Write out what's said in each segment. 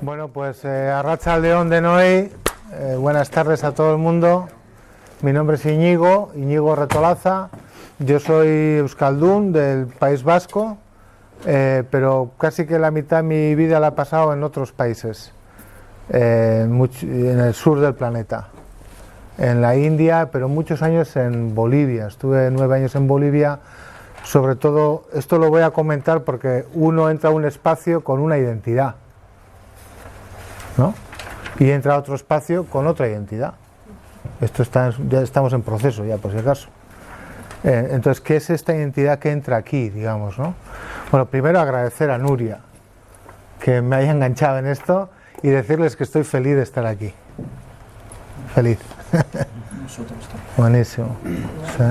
Bueno, pues Arratsaldeon denoi, buenas tardes a todo el mundo. Mi nombre es Íñigo Retolaza. Yo soy euskaldún del País Vasco, pero casi que la mitad de mi vida la he pasado en otros países, en el sur del planeta, en la India, pero muchos años en Bolivia. Estuve 9 años en Bolivia. Sobre todo, esto lo voy a comentar porque uno entra a un espacio con una identidad, ¿no? Y entra a otro espacio con otra identidad. Ya estamos en proceso, ya por si acaso. Entonces, ¿qué es esta identidad que entra aquí, digamos, ¿no? Bueno, primero agradecer a Nuria que me haya enganchado en esto y decirles que estoy feliz de estar aquí. Feliz. Nosotros también. Buenísimo. ¿Sí?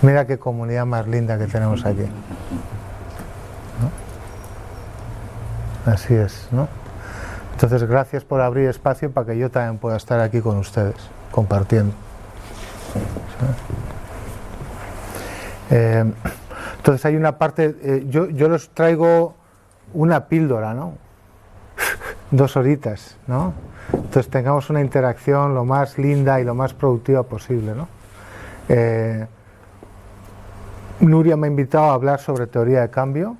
Mira qué comunidad más linda que tenemos aquí, ¿no? Así es, ¿no? Entonces, gracias por abrir espacio para que yo también pueda estar aquí con ustedes, compartiendo. ¿Sí? Entonces, hay una parte, yo les traigo una píldora, ¿no? 2 horitas, ¿no? Entonces, tengamos una interacción lo más linda y lo más productiva posible, ¿no? Nuria me ha invitado a hablar sobre teoría de cambio,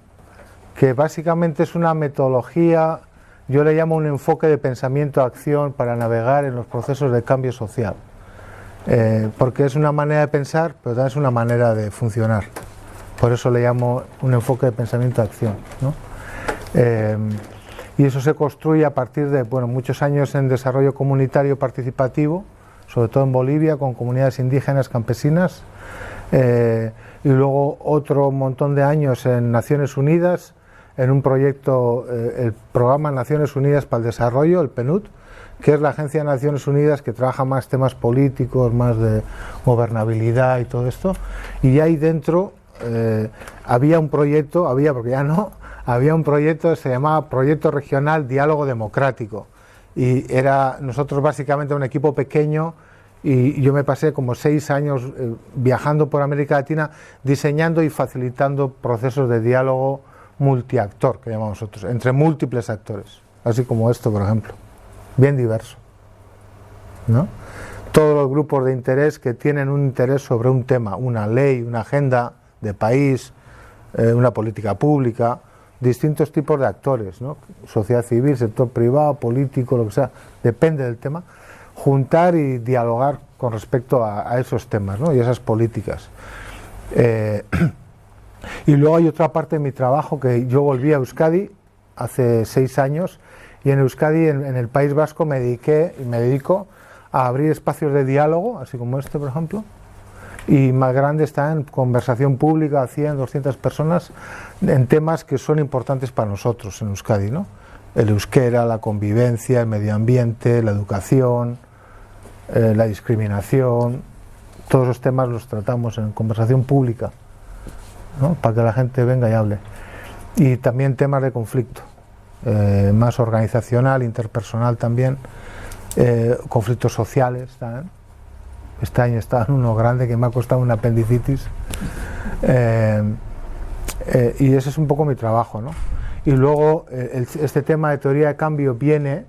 que básicamente es una metodología, yo le llamo un enfoque de pensamiento-acción para navegar en los procesos de cambio social, porque es una manera de pensar, pero también es una manera de funcionar. Por eso le llamo un enfoque de pensamiento-acción, ¿no? Y eso se construye a partir de muchos años en desarrollo comunitario participativo, sobre todo en Bolivia, con comunidades indígenas campesinas, y luego otro montón de años en Naciones Unidas, en un proyecto, el Programa Naciones Unidas para el Desarrollo, el PNUD, que es la agencia de Naciones Unidas que trabaja más temas políticos, más de gobernabilidad y todo esto. Y ahí dentro había un proyecto, porque ya no, había un proyecto que se llamaba Proyecto Regional Diálogo Democrático. Y era nosotros básicamente un equipo pequeño, y yo me pasé como 6 años viajando por América Latina diseñando y facilitando procesos de diálogo multiactor, que llamamos nosotros, entre múltiples actores, así como esto, por ejemplo, bien diverso, ¿no? Todos los grupos de interés que tienen un interés sobre un tema, una ley, una agenda de país, una política pública, distintos tipos de actores, ¿no? Sociedad civil, sector privado, político, lo que sea, depende del tema, juntar y dialogar con respecto a esos temas, ¿no? Y esas políticas. Y luego hay otra parte de mi trabajo, que yo volví a Euskadi hace 6 años, y en Euskadi, en el País Vasco, me dedico a abrir espacios de diálogo, así como este, por ejemplo, y más grande está en conversación pública a 100, 200 personas en temas que son importantes para nosotros en Euskadi, ¿no? El euskera, la convivencia, el medio ambiente, la educación, la discriminación, todos esos temas los tratamos en conversación pública, ¿no? Para que la gente venga y hable. Y también temas de conflicto, más organizacional, interpersonal también, conflictos sociales también. Este año estaba en uno grande que me ha costado una apendicitis, y ese es un poco mi trabajo, ¿no? Y luego este tema de teoría de cambio viene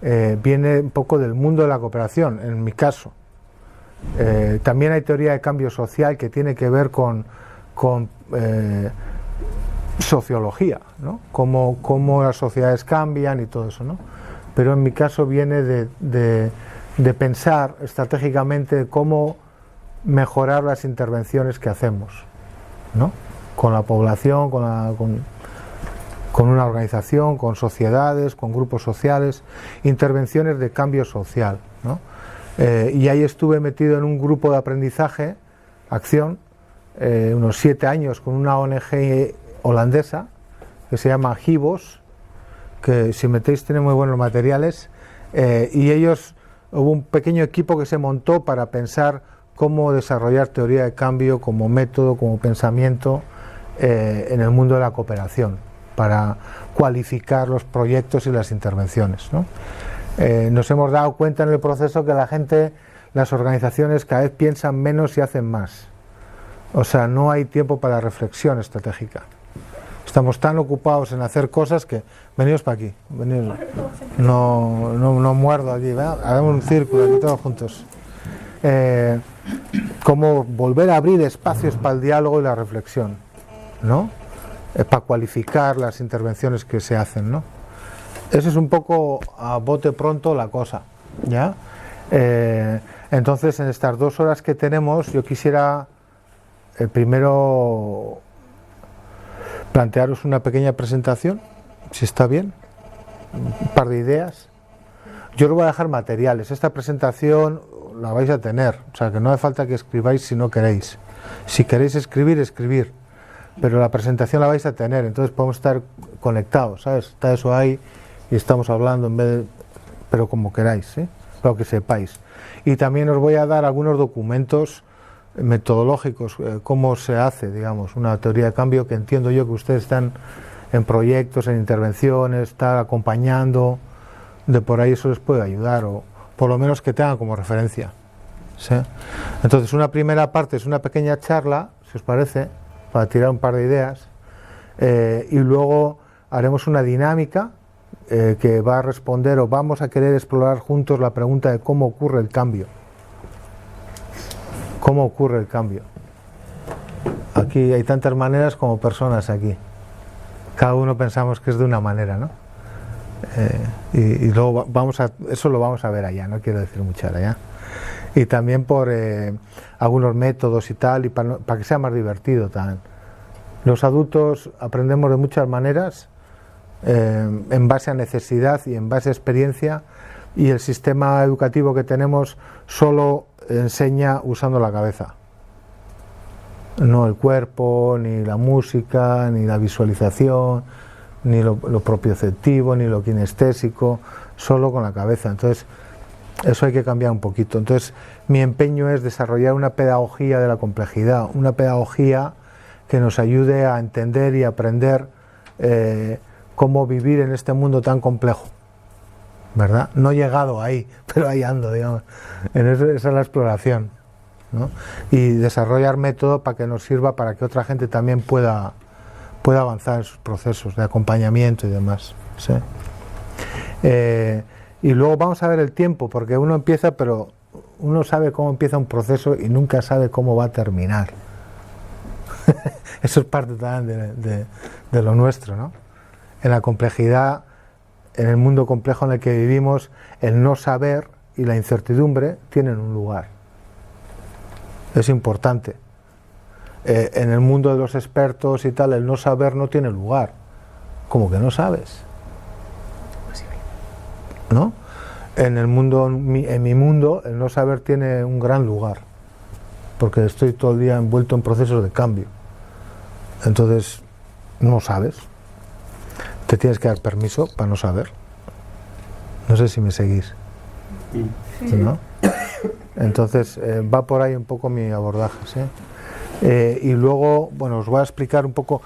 un poco del mundo de la cooperación, en mi caso. También hay teoría de cambio social que tiene que ver con sociología, ¿no? Cómo las sociedades cambian y todo eso, ¿no? Pero en mi caso viene de pensar estratégicamente cómo mejorar las intervenciones que hacemos, ¿no? Con la población, con una organización, con sociedades, con grupos sociales, intervenciones de cambio social, ¿no? Y ahí estuve metido en un grupo de aprendizaje, acción, unos 7 años con una ONG holandesa que se llama GIVOS, que si metéis tiene muy buenos materiales, y hubo un pequeño equipo que se montó para pensar cómo desarrollar teoría de cambio como método, como pensamiento en el mundo de la cooperación, para cualificar los proyectos y las intervenciones, ¿no? Nos hemos dado cuenta en el proceso que las organizaciones cada vez piensan menos y hacen más. O sea, no hay tiempo para reflexión estratégica. Estamos tan ocupados en hacer cosas que venidos para aquí, venidos. No muerdo aquí, ¿verdad? Hagamos un círculo aquí todos juntos. Cómo volver a abrir espacios para el diálogo y la reflexión, ¿no? Para cualificar las intervenciones que se hacen, ¿no? Eso es un poco a bote pronto la cosa, ¿ya? Entonces, en estas 2 horas que tenemos, yo quisiera primero plantearos una pequeña presentación, si está bien, un par de ideas. Yo os voy a dejar materiales. Esta presentación la vais a tener, o sea que no hace falta que escribáis si no queréis. Si queréis escribir, pero la presentación la vais a tener, entonces podemos estar conectados, ¿sabes? Está eso ahí y estamos hablando en vez de... pero como queráis, ¿sí? Para que sepáis. Y también os voy a dar algunos documentos metodológicos, cómo se hace, digamos, una teoría de cambio, que entiendo yo que ustedes están en proyectos, en intervenciones, están acompañando, de por ahí eso les puede ayudar, o por lo menos que tengan como referencia, ¿sí? Entonces, una primera parte es una pequeña charla, si os parece, para tirar un par de ideas, y luego haremos una dinámica que va a responder, o vamos a querer explorar juntos la pregunta de cómo ocurre el cambio. ¿Cómo ocurre el cambio? Aquí hay tantas maneras como personas aquí. Cada uno pensamos que es de una manera, ¿no? Y luego eso lo vamos a ver allá, no quiero decir mucho ahora ya. Y también por algunos métodos y tal, y para que sea más divertido también. Los adultos aprendemos de muchas maneras, en base a necesidad y en base a experiencia, y el sistema educativo que tenemos solo enseña usando la cabeza, no el cuerpo, ni la música, ni la visualización, ni lo propioceptivo, ni lo kinestésico, solo con la cabeza. Entonces eso hay que cambiar un poquito. Entonces mi empeño es desarrollar una pedagogía de la complejidad, una pedagogía que nos ayude a entender y aprender cómo vivir en este mundo tan complejo, ¿verdad? No he llegado ahí, pero ahí ando, digamos. Esa es la exploración, ¿no? Y desarrollar método para que nos sirva para que otra gente también pueda avanzar en sus procesos de acompañamiento y demás, ¿sí? Y luego vamos a ver el tiempo, porque uno empieza, pero uno sabe cómo empieza un proceso y nunca sabe cómo va a terminar. Eso es parte también de lo nuestro, ¿no? En la complejidad, en el mundo complejo en el que vivimos, el no saber y la incertidumbre tienen un lugar. Es importante. En el mundo de los expertos y tal, el no saber no tiene lugar. ¿Cómo que no sabes? ¿No? En mi mundo, el no saber tiene un gran lugar, porque estoy todo el día envuelto en procesos de cambio. Entonces, no sabes. Te tienes que dar permiso para no saber. No sé si me seguís, ¿no? Entonces va por ahí un poco mi abordaje, ¿sí? Y luego, bueno, os voy a explicar un poco,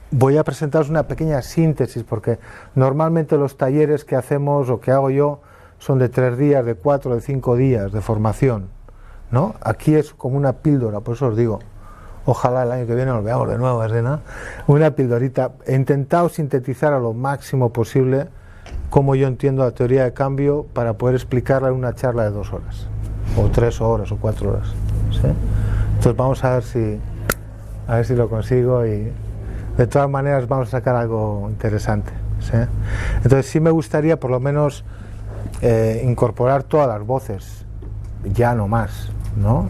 voy a presentaros una pequeña síntesis, porque normalmente los talleres que hacemos o que hago yo son de 3 días, de 4, de 5 días de formación, ¿no? Aquí es como una píldora, por eso os digo, ojalá el año que viene nos veamos de nuevo, ¿no? Una pildorita. He intentado sintetizar a lo máximo posible cómo yo entiendo la teoría de cambio para poder explicarla en una charla de 2 horas, o 3 horas, o 4 horas, ¿sí? Entonces vamos a ver si lo consigo, y de todas maneras vamos a sacar algo interesante, ¿sí? Entonces sí me gustaría por lo menos incorporar todas las voces, ya no más, ¿no?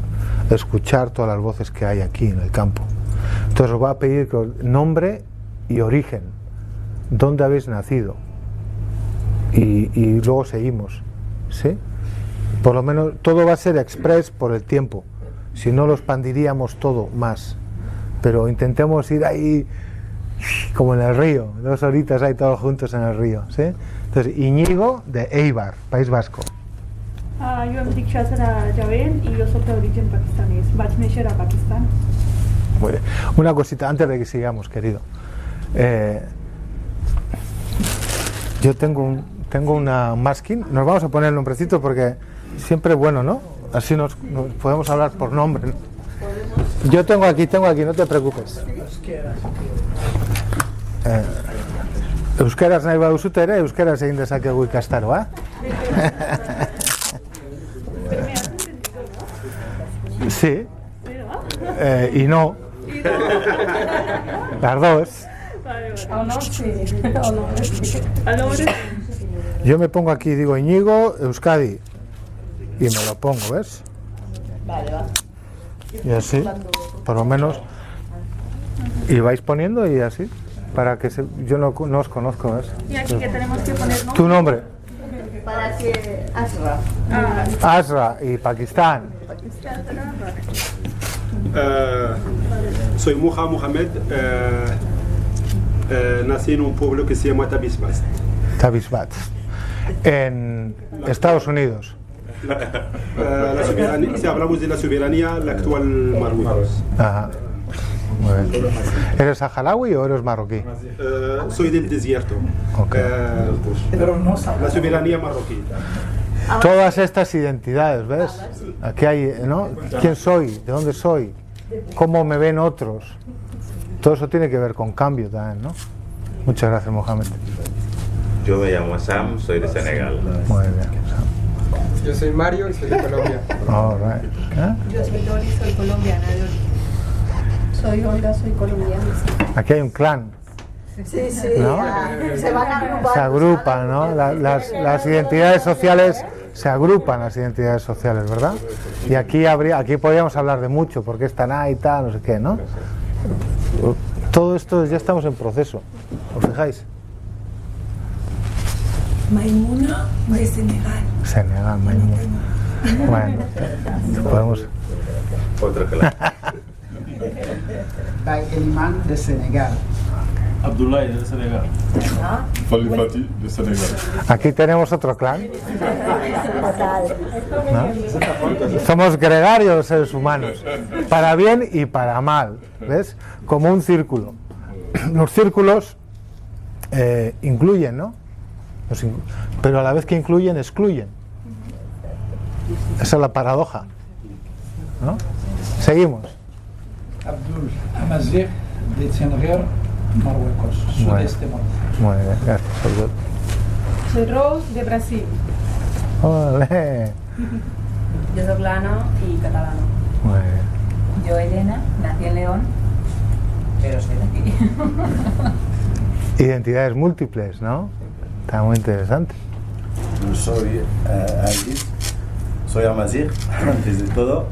Escuchar todas las voces que hay aquí en el campo. Entonces os voy a pedir que nombre y origen, dónde habéis nacido, y luego seguimos, ¿sí? Por lo menos todo va a ser express por el tiempo, si no lo expandiríamos todo más, pero intentemos ir ahí como en el río, 2 horitas ahí todos juntos en el río, ¿sí? Entonces, Íñigo, de Eibar, País Vasco. Yo em dic Shazara Javel y yo soy de origen pakistanés. Vaig néixer a Pakistán. Muy bien. Una cosita antes de que sigamos, querido. Yo tengo una masking. Nos vamos a poner el nombrecito porque siempre es bueno, ¿no? Así nos podemos hablar por nombre, ¿no? Yo tengo aquí, no te preocupes. Euskaraz nahi baduzut ere, euskaraz egin dezakegu ikastaroa. Sí. Y no. Las dos. Yo me pongo aquí, digo Íñigo, Euskadi. Y me lo pongo, ¿ves? Y así, por lo menos. Y vais poniendo y así. Para que yo no os conozco, ¿ves? Y aquí que tenemos que poner, ¿no? Tu nombre. Para que Asra. Asra y Pakistán. Soy Muha Mohamed, nací en un pueblo que se llama Tabisbas. Tabisbat. En Estados Unidos. Si hablamos de la soberanía, la actual Marruecos. Ajá. Muy bien. ¿Eres saharaui o eres marroquí? Soy del desierto. Okay. La soberanía marroquí. Todas estas identidades, ¿ves? Aquí hay, ¿no? ¿Quién soy? ¿De dónde soy? ¿Cómo me ven otros? Todo eso tiene que ver con cambio también, ¿no? Muchas gracias, Mohamed. Yo me llamo Sam, soy de Senegal. Muy bien. Yo soy Mario y soy de Colombia. All right. ¿Eh? Yo soy Dori, soy colombiana. Soy Olga, soy colombiana. Aquí hay un clan. Sí, sí. ¿No? Se van a agrupar. Se agrupan, ¿no? Las identidades sociales se agrupan, las identidades sociales, ¿verdad? Y aquí podríamos hablar de mucho, porque están ahí y tal, no sé qué, ¿no? Todo esto ya estamos en proceso, ¿os fijáis? Maimuna de Senegal. Senegal, Maimuna. Bueno, podemos... Otro que la... El imán de Senegal. Abdoulaye de Senegal. Falifati de Senegal. Aquí tenemos otro clan. ¿No? Somos gregarios los seres humanos, para bien y para mal, ¿ves? Como un círculo. Los círculos incluyen, ¿no? Pero a la vez que incluyen, excluyen. Esa es la paradoja, ¿no? Seguimos. Abdul Amazigh de Senegal, Marruecos, sudeste Marruecos. Muy bien, gracias, Abdul. Soy Rose de Brasil. ¡Olé! Yo soy Lana y catalano. Muy bien. Yo, Elena, nací en León, pero soy de aquí. Identidades múltiples, ¿no? Está muy interesante. Soy Aziz, soy Amazigh, antes de todo,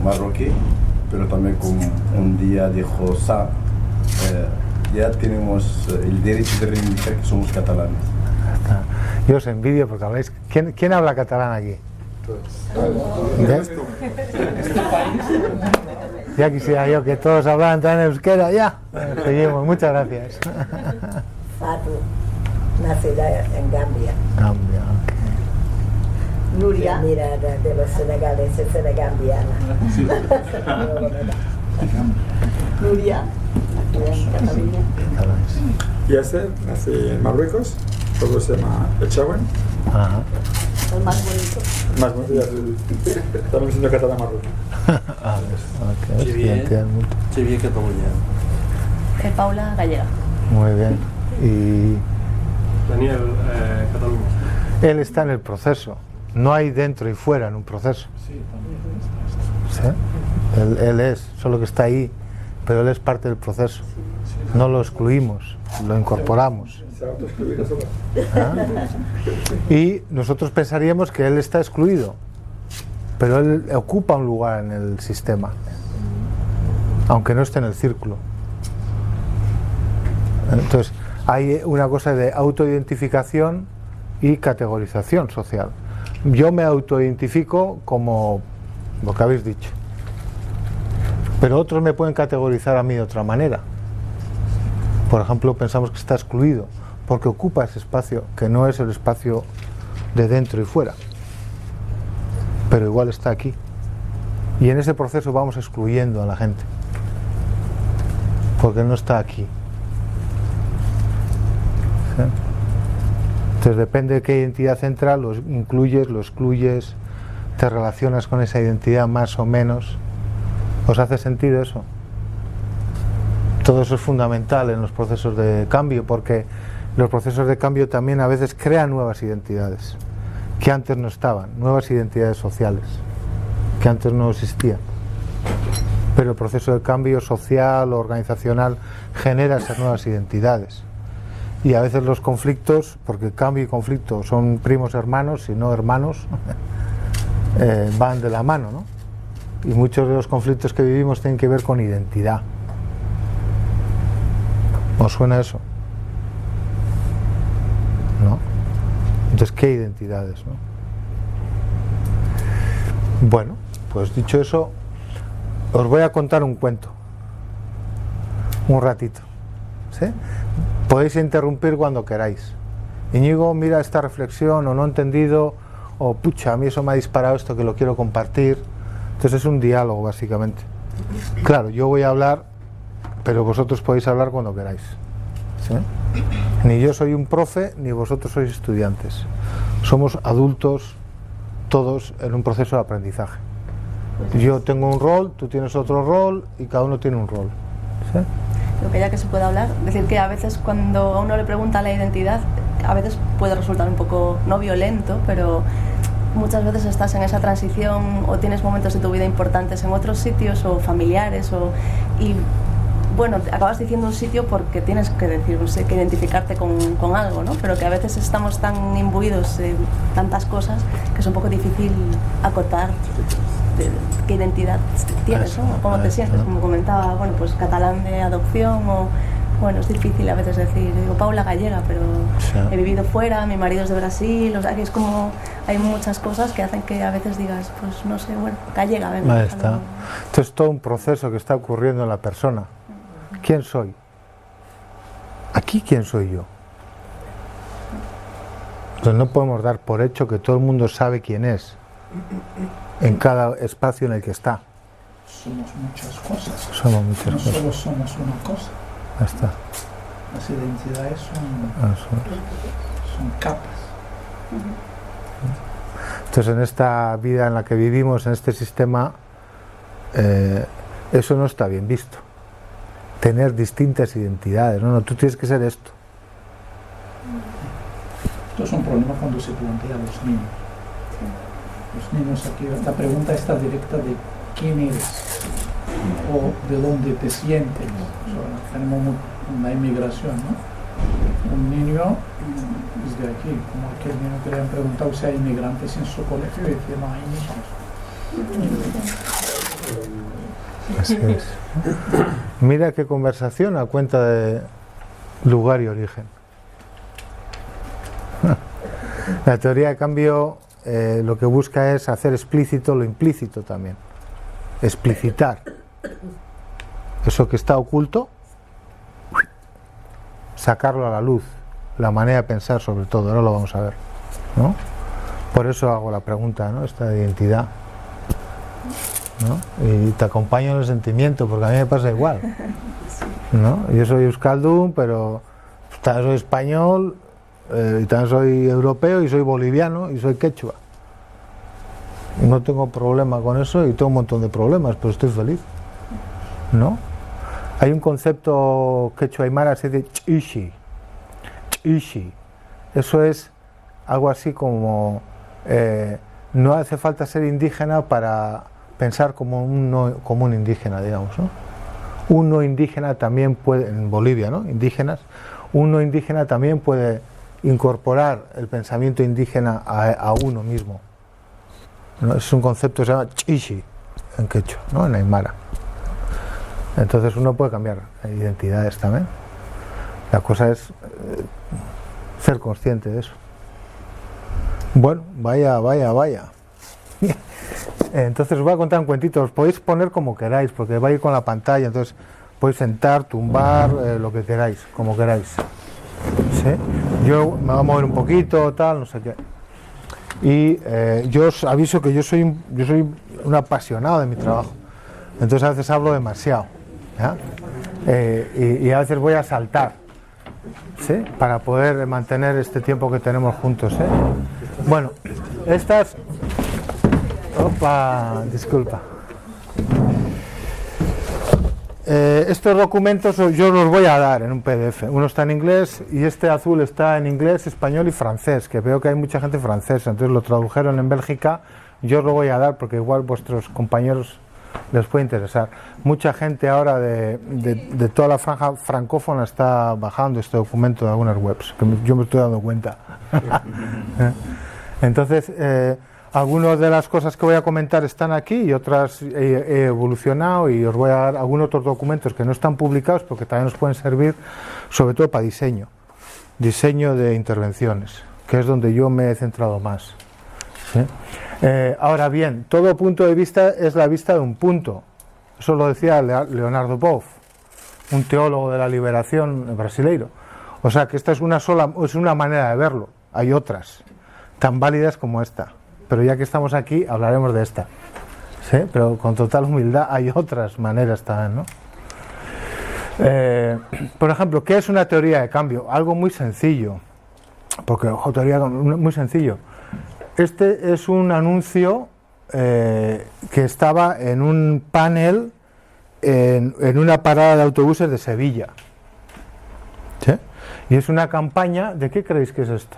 marroquí, pero también como un día dijo Sam, ya tenemos el derecho de reivindicar que somos catalanes. Yo os envidio porque habláis. ¿Quién habla catalán aquí? ¿Ves? Ya quisiera yo que todos hablaran tan euskera, ya. Seguimos, muchas gracias. Fatu, nacida en Gambia. Gambia, ok. Nuria. Mira, de los senegaleses, senegambiana. Nuria, aquí en Cataluña. Yasser, nací en Marruecos, luego se llama Echawen. Ajá. El más bonito. Más bonito, también siendo catalán Marruecos. Ah, ok. Identidad múltiple. Qué bien Cataluña. Paula Gallega. Muy bien. Y Daniel, Cataluña. él está en el proceso. No hay dentro y fuera en un proceso. ¿Sí? Él es, solo que está ahí, pero él es parte del proceso. No lo excluimos, lo incorporamos. ¿Ah? Y nosotros pensaríamos que él está excluido, pero él ocupa un lugar en el sistema, aunque no esté en el círculo. Entonces, hay una cosa de autoidentificación y categorización social. Yo me autoidentifico como lo que habéis dicho, pero otros me pueden categorizar a mí de otra manera. Por ejemplo, pensamos que está excluido porque ocupa ese espacio que no es el espacio de dentro y fuera, pero igual está aquí. Y en ese proceso vamos excluyendo a la gente porque no está aquí. ¿Sí? Entonces depende de qué identidad entra, lo incluyes, lo excluyes, te relacionas con esa identidad más o menos. ¿Os hace sentido eso? Todo eso es fundamental en los procesos de cambio, porque los procesos de cambio también a veces crean nuevas identidades que antes no estaban, nuevas identidades sociales que antes no existían. Pero el proceso de cambio social o organizacional genera esas nuevas identidades. Y a veces los conflictos, porque cambio y conflicto son primos hermanos y no hermanos, van de la mano, ¿no? Y muchos de los conflictos que vivimos tienen que ver con identidad. ¿Os suena eso? ¿No? Entonces, ¿qué identidades, no? Bueno, pues dicho eso, os voy a contar un cuento. Un ratito. ¿Sí? Podéis interrumpir cuando queráis. Íñigo, mira esta reflexión, o no he entendido, o pucha, a mí eso me ha disparado esto que lo quiero compartir. Entonces es un diálogo, básicamente. Claro, yo voy a hablar, pero vosotros podéis hablar cuando queráis. ¿Sí? Ni yo soy un profe, ni vosotros sois estudiantes. Somos adultos, todos, en un proceso de aprendizaje. Yo tengo un rol, tú tienes otro rol, y cada uno tiene un rol. ¿Sí? Creo que ya que se puede hablar, decir que a veces cuando a uno le pregunta la identidad, a veces puede resultar un poco, no violento, pero muchas veces estás en esa transición o tienes momentos de tu vida importantes en otros sitios o familiares y bueno, acabas diciendo un sitio porque tienes que decir, no sé, que identificarte con algo, ¿no? Pero que a veces estamos tan imbuidos de tantas cosas que es un poco difícil acotar qué identidad tienes, ¿no? Cómo te sientes, como comentaba, bueno, pues catalán de adopción o, bueno, es difícil a veces decir, digo Paula gallega, pero he vivido fuera, mi marido es de Brasil, o sea que es como, hay muchas cosas que hacen que a veces digas, pues no sé, bueno, gallega, venga. Ahí está. Entonces todo un proceso que está ocurriendo en la persona. ¿Quién soy? Aquí, ¿quién soy yo? Entonces no podemos dar por hecho que todo el mundo sabe quién es en cada espacio en el que está. Somos muchas cosas. Somos muchas cosas. No solo somos una cosa. Ahí está. Las identidades son capas. Entonces en esta vida en la que vivimos, en este sistema, eso no está bien visto. Tener distintas identidades. No, tú tienes que ser esto. Esto es un problema cuando se plantea a los niños. Los niños aquí, la pregunta está directa de quién eres o de dónde te sientes. O sea, tenemos una inmigración, ¿no? Un niño desde aquí, como aquel niño que le han preguntado si hay inmigrantes en su colegio y decía, no hay niños. Así es. Mira qué conversación a cuenta de lugar y origen. La teoría de cambio lo que busca es hacer explícito lo implícito también. Explicitar eso que está oculto, sacarlo a la luz, la manera de pensar sobre todo, ahora lo vamos a ver, ¿no? Por eso hago la pregunta, ¿no? Esta identidad, ¿no? Y te acompaño en el sentimiento, porque a mí me pasa igual, ¿no? Yo soy euskaldun, pero también soy español, y también soy europeo, y soy boliviano, y soy quechua. No tengo problema con eso, y tengo un montón de problemas, pero estoy feliz, ¿no? Hay un concepto quechua aymara así de chishi. Chishi. Eso es algo así como no hace falta ser indígena para pensar como un indígena, digamos, ¿no? Un no indígena también puede, en Bolivia, ¿no? Indígenas, un no indígena también puede incorporar el pensamiento indígena a uno mismo, ¿no? Es un concepto que se llama chishi en quechua, ¿no? En aymara. Entonces uno puede cambiar identidades también. La cosa es ser consciente de eso. Bueno, vaya. Entonces os voy a contar un cuentito. Os podéis poner como queráis, porque va a ir con la pantalla. Entonces podéis sentar, tumbar, lo que queráis, como queráis. ¿Sí? Yo me voy a mover un poquito, tal, no sé qué. Y yo os aviso que yo soy un apasionado de mi trabajo. Entonces a veces hablo demasiado, ¿ya? Y a veces voy a saltar, ¿sí? Para poder mantener este tiempo que tenemos juntos, ¿eh? Bueno, estas... Opa, disculpa. estos documentos yo los voy a dar en un PDF. Uno está en inglés y este azul está en inglés, español y francés, que veo que hay mucha gente francesa, entonces lo tradujeron en Bélgica. Yo os lo voy a dar porque igual vuestros compañeros les puede interesar. Mucha gente ahora de toda la franja francófona está bajando este documento de algunas webs, que yo me estoy dando cuenta. Entonces, algunas de las cosas que voy a comentar están aquí y otras he evolucionado, y os voy a dar algunos otros documentos que no están publicados porque también nos pueden servir, sobre todo para diseño de intervenciones, que es donde yo me he centrado más. ¿Sí? Ahora bien, todo punto de vista es la vista de un punto. Eso lo decía Leonardo Boff, un teólogo de la liberación brasileiro. O sea que esta es una manera de verlo. Hay otras tan válidas como esta, pero ya que estamos aquí hablaremos de esta. ¿Sí? Pero con total humildad hay otras maneras también, ¿no? Por ejemplo, ¿qué es una teoría de cambio? Algo muy sencillo, porque teoría muy sencillo. Este es un anuncio que estaba en un panel en una parada de autobuses de Sevilla. ¿Sí? Y es una campaña, ¿de qué creéis que es esto?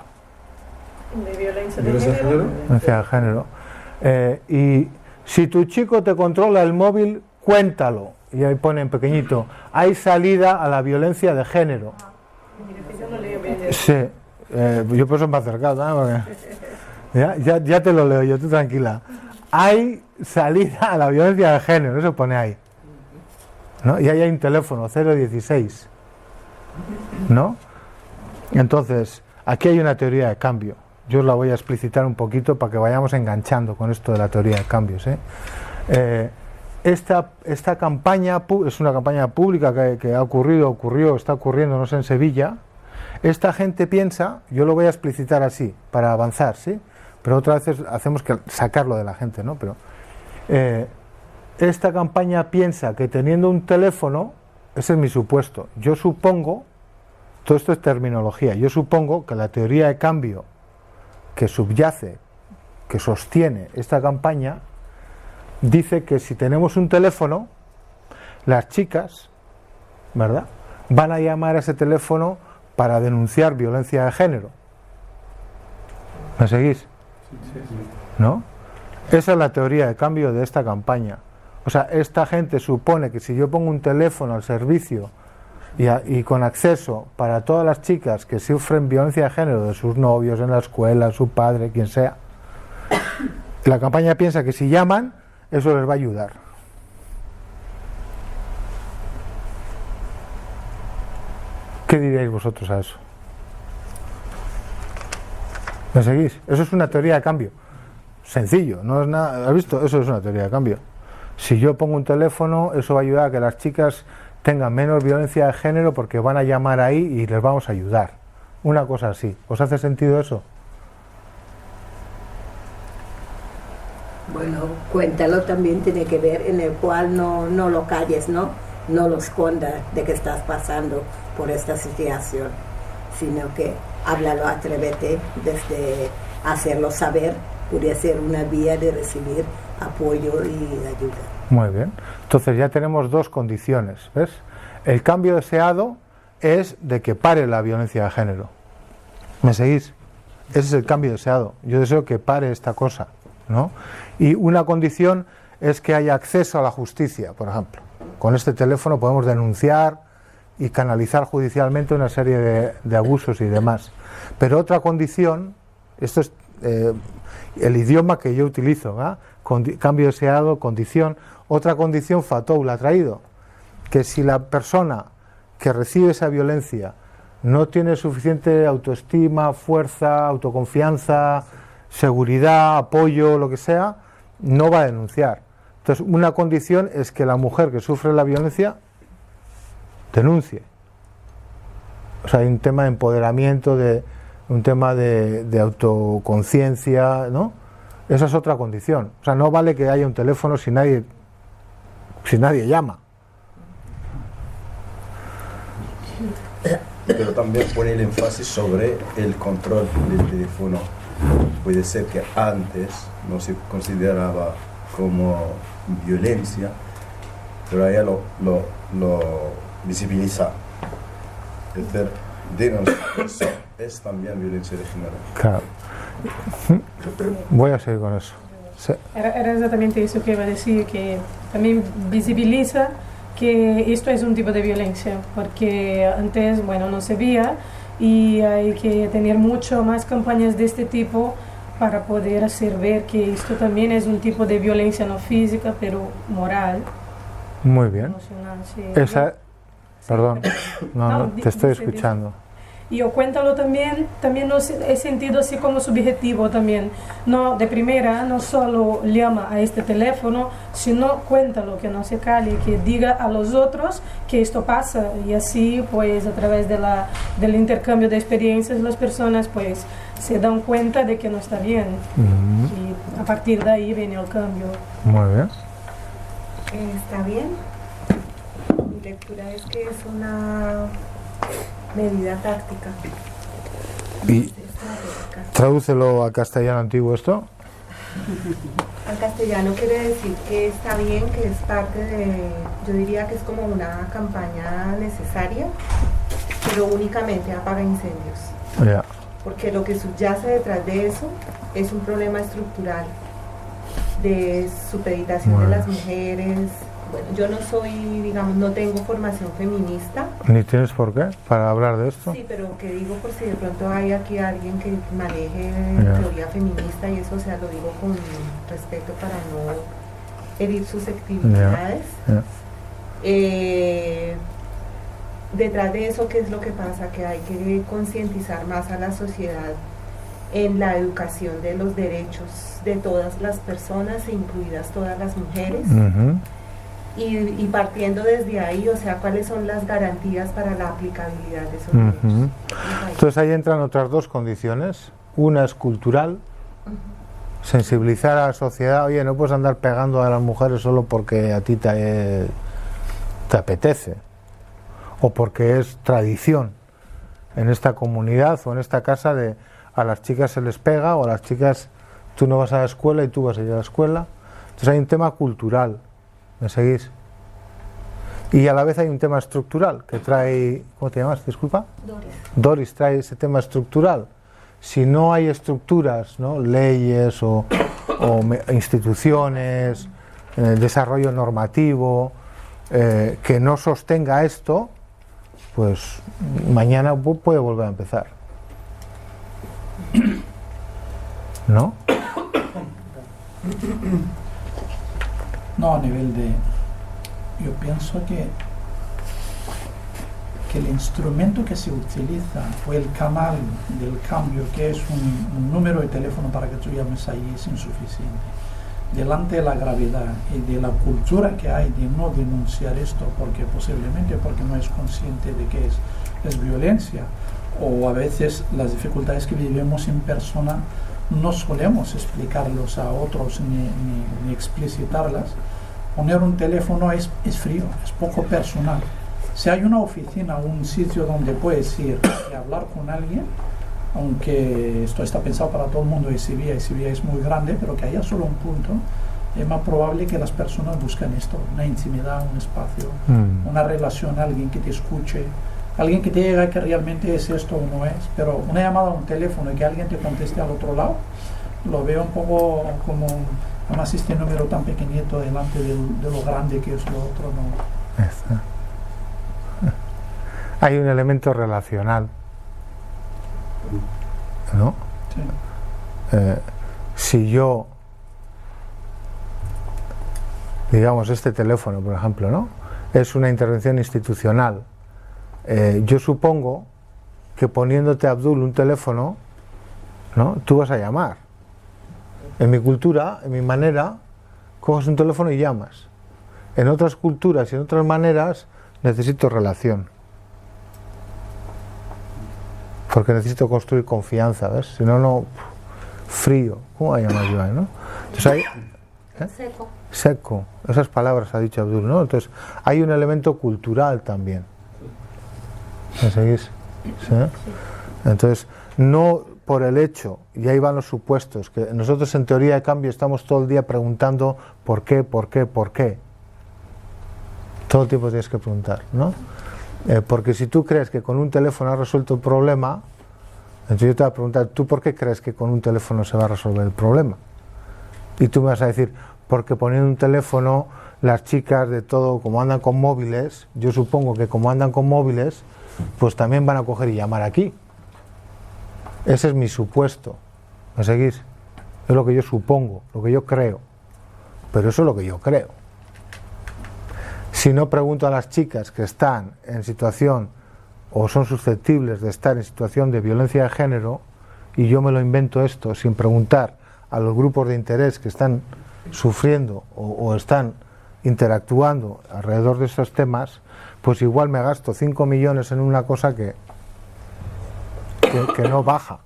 De violencia de género. Violencia de género. Y si tu chico te controla el móvil, cuéntalo. Y ahí pone en pequeñito, hay salida a la violencia de género. Sí, yo por eso me he acercado, ¿no? Porque ya te lo leo yo, tú tranquila. Hay salida a la violencia de género, eso pone ahí, ¿no? Y ahí hay un teléfono, 016, ¿no? Entonces, aquí hay una teoría de cambio. Yo os la voy a explicitar un poquito para que vayamos enganchando con esto de la teoría de cambios, Esta campaña es una campaña pública que está ocurriendo, no sé, en Sevilla. Esta gente piensa, yo lo voy a explicitar así, para avanzar, ¿sí? Pero otras veces hacemos que sacarlo de la gente, ¿no? Pero esta campaña piensa que teniendo un teléfono, ese es mi supuesto, yo supongo, todo esto es terminología, yo supongo que la teoría de cambio que subyace, que sostiene esta campaña, dice que si tenemos un teléfono, las chicas, ¿verdad?, van a llamar a ese teléfono para denunciar violencia de género. ¿Me seguís? ¿No? Esa es la teoría de cambio de esta campaña. O sea, esta gente supone que si yo pongo un teléfono al servicio y con acceso para todas las chicas que sufren violencia de género de sus novios, en la escuela, su padre, quien sea, la campaña piensa que si llaman, eso les va a ayudar. ¿Qué diríais vosotros a eso? ¿Me seguís? Eso es una teoría de cambio. Sencillo, no es nada. ¿Has visto? Eso es una teoría de cambio. Si yo pongo un teléfono, eso va a ayudar a que las chicas tengan menos violencia de género porque van a llamar ahí y les vamos a ayudar. Una cosa así. ¿Os hace sentido eso? Bueno, cuéntalo también tiene que ver en el cual no lo calles, ¿no? No lo escondas de que estás pasando por esta situación, sino que háblalo, atrévete desde hacerlo saber, podría ser una vía de recibir apoyo y ayuda. Muy bien, entonces ya tenemos dos condiciones, ¿ves? El cambio deseado es de que pare la violencia de género. ¿Me seguís? Ese es el cambio deseado. Yo deseo que pare esta cosa, ¿no? Y una condición es que haya acceso a la justicia, por ejemplo. Con este teléfono podemos denunciar y canalizar judicialmente una serie de abusos y demás. Pero otra condición, esto es el idioma que yo utilizo, ¿eh? Cambio deseado, condición. Otra condición, Fatou la ha traído, que si la persona que recibe esa violencia no tiene suficiente autoestima, fuerza, autoconfianza, seguridad, apoyo, lo que sea, no va a denunciar. Entonces, una condición es que la mujer que sufre la violencia denuncie. O sea, hay un tema de empoderamiento, un tema de autoconciencia, ¿no? Esa es otra condición. O sea, no vale que haya un teléfono si nadie llama. Pero también pone el énfasis sobre el control del teléfono. Puede ser que antes no se consideraba como violencia, pero ella lo visibiliza. Es decir, denunciar eso es también violencia de género. Claro. Voy a seguir con eso. Sí. Era exactamente eso que iba a decir, que también visibiliza que esto es un tipo de violencia, porque antes, bueno, no se veía y hay que tener mucho más campañas de este tipo para poder hacer ver que esto también es un tipo de violencia no física, pero moral. Muy bien. Emocional, sí. Perdón, no, te estoy escuchando. Y yo cuéntalo también no he sentido así como subjetivo también. No, de primera, no solo llama a este teléfono, sino cuéntalo, que no se calle, que diga a los otros que esto pasa. Y así, pues, a través del intercambio de experiencias, las personas, pues, se dan cuenta de que no está bien. Y a partir de ahí viene el cambio. Muy bien. Está bien. Mi lectura es que es una medida táctica. Y tradúcelo a castellano antiguo esto. Al castellano quiere decir que está bien, que es parte de, yo diría que es como una campaña necesaria, pero únicamente apaga incendios. Yeah. Porque lo que subyace detrás de eso es un problema estructural de supeditación de las mujeres. Bueno, yo no soy, digamos, no tengo formación feminista. ¿Ni tienes por qué para hablar de esto? Sí, pero que digo por si de pronto hay aquí alguien que maneje teoría feminista y eso, o sea, lo digo con respeto para no herir susceptibilidades. Detrás de eso, ¿qué es lo que pasa? Que hay que concientizar más a la sociedad en la educación de los derechos de todas las personas, incluidas todas las mujeres. Y partiendo desde ahí, o sea, ¿cuáles son las garantías para la aplicabilidad de esos derechos? Entonces ahí entran otras dos condiciones. Una es cultural, sensibilizar a la sociedad. Oye, no puedes andar pegando a las mujeres solo porque a ti te apetece o porque es tradición en esta comunidad o en esta casa de a las chicas se les pega, o a las chicas tú no vas a la escuela y tú vas a ir a la escuela. Entonces hay un tema cultural. ¿Me seguís? Y a la vez hay un tema estructural que trae, ¿cómo te llamas? Disculpa. Doris trae ese tema estructural. Si no hay estructuras, ¿no? Leyes o instituciones, desarrollo normativo, que no sostenga esto, pues mañana puede volver a empezar. ¿No? No, a nivel de... Yo pienso que el instrumento que se utiliza o el canal del cambio, que es un número de teléfono para que tú llames ahí, es insuficiente. Delante de la gravedad y de la cultura que hay de no denunciar esto, porque posiblemente porque no es consciente de que es violencia, o a veces las dificultades que vivimos en persona no solemos explicarlos a otros ni explicitarlas. Poner un teléfono es frío, es poco personal. Si hay una oficina, un sitio donde puedes ir y hablar con alguien, aunque esto está pensado para todo el mundo y Sevilla es muy grande, pero que haya solo un punto, es más probable que las personas busquen esto, una intimidad, un espacio, una relación, alguien que te escuche, alguien que te diga que realmente es esto o no es. Pero una llamada a un teléfono y que alguien te conteste al otro lado, lo veo un poco como, además este número tan pequeñito delante de lo grande que es lo otro, no. Hay un elemento relacional, ¿no? Sí. Si yo, digamos, este teléfono, por ejemplo, ¿no? Es una intervención institucional. Yo supongo que poniéndote, Abdul, un teléfono, ¿no? Tú vas a llamar. En mi cultura, en mi manera, coges un teléfono y llamas. En otras culturas y en otras maneras necesito relación. Porque necesito construir confianza, ¿ves? Si no, no, frío. ¿Cómo va a llamar yo, no? Entonces hay, Seco. Seco. Esas palabras ha dicho Abdul, ¿no? Entonces hay un elemento cultural también. ¿Me seguís? ¿Sí? Entonces, no por el hecho, y ahí van los supuestos, que nosotros en teoría de cambio estamos todo el día preguntando por qué, por qué, por qué. Todo el tiempo tienes que preguntar, ¿no? Porque si tú crees que con un teléfono has resuelto el problema, entonces yo te voy a preguntar, ¿tú por qué crees que con un teléfono se va a resolver el problema? Y tú me vas a decir, porque poniendo un teléfono, las chicas de todo, como andan con móviles, yo supongo que como andan con móviles, pues también van a coger y llamar aquí. Ese es mi supuesto. ¿Me seguís? Es lo que yo supongo, lo que yo creo. Pero eso es lo que yo creo. Si no pregunto a las chicas que están en situación o son susceptibles de estar en situación de violencia de género, y yo me lo invento esto sin preguntar a los grupos de interés que están sufriendo o están interactuando alrededor de esos temas, pues igual me gasto 5 millones en una cosa que no baja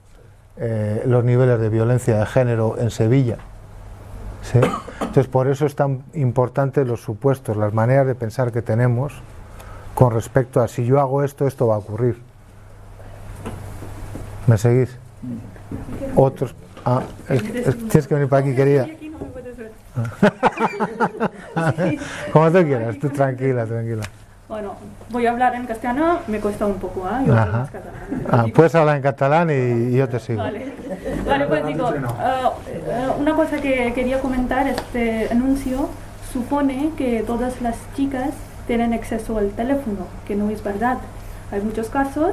los niveles de violencia de género en Sevilla, ¿sí? Entonces por eso es tan importante los supuestos, las maneras de pensar que tenemos con respecto a si yo hago esto, esto va a ocurrir. ¿Me seguís? Otros... tienes que venir para aquí, querida. Como tú quieras, tú tranquila. Bueno, voy a hablar en castellano, me cuesta un poco, ¿eh? Yo hablo más catalán. Puedes hablar en catalán y yo te sigo. Vale, pues digo, una cosa que quería comentar, este anuncio supone que todas las chicas tienen acceso al teléfono, que no es verdad. Hay muchos casos,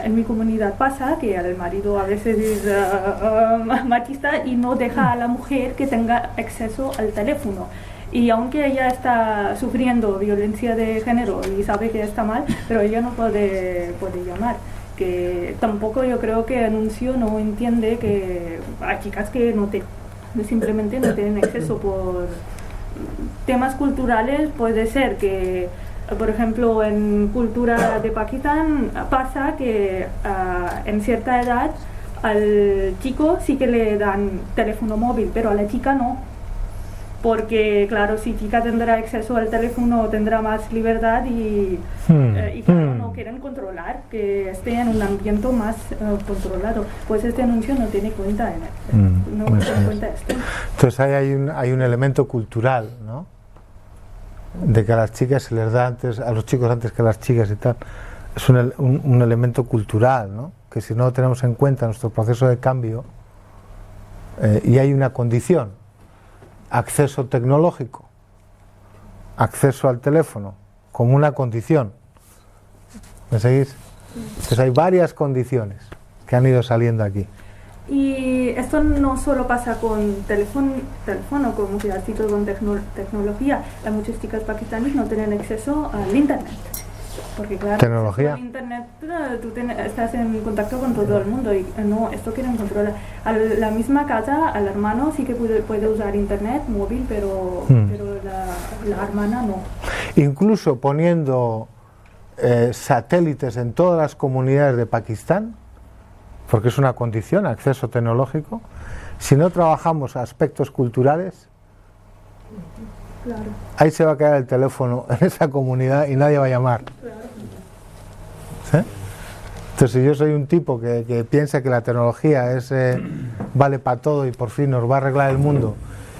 en mi comunidad pasa que el marido a veces es machista y no deja a la mujer que tenga acceso al teléfono. Y aunque ella está sufriendo violencia de género y sabe que está mal, pero ella no puede llamar. Que tampoco yo creo que el anuncio no entiende que hay chicas que simplemente no tienen acceso por temas culturales. Puede ser que, por ejemplo, en cultura de Pakistán pasa que en cierta edad al chico sí que le dan teléfono móvil, pero a la chica no. Porque claro, si chica tendrá acceso al teléfono tendrá más libertad y claro, no quieren controlar, que esté en un ambiente más controlado. Pues este anuncio no tiene cuenta en no tiene cuenta esto. Entonces hay un elemento cultural, ¿no? De que a las chicas se les da antes, a los chicos antes que a las chicas y tal. Es un elemento cultural, ¿no? Que si no lo tenemos en cuenta en nuestro proceso de cambio, y hay una condición: acceso tecnológico, acceso al teléfono, como una condición. ¿Me seguís? Entonces hay varias condiciones que han ido saliendo aquí. Y esto no solo pasa con teléfono como que has dicho, con tecnología. Hay muchas chicas pakistaníes no tienen acceso al internet. Porque claro, tecnología. Con internet tú estás en contacto con todo el mundo y no, esto quieren controlar. A la misma casa, al hermano sí que puede usar internet móvil, pero la hermana no. Incluso poniendo satélites en todas las comunidades de Pakistán, porque es una condición, acceso tecnológico, si no trabajamos aspectos culturales, claro, ahí se va a quedar el teléfono en esa comunidad y nadie va a llamar. ¿Sí? Entonces, si yo soy un tipo que piensa que la tecnología vale para todo y por fin nos va a arreglar el mundo,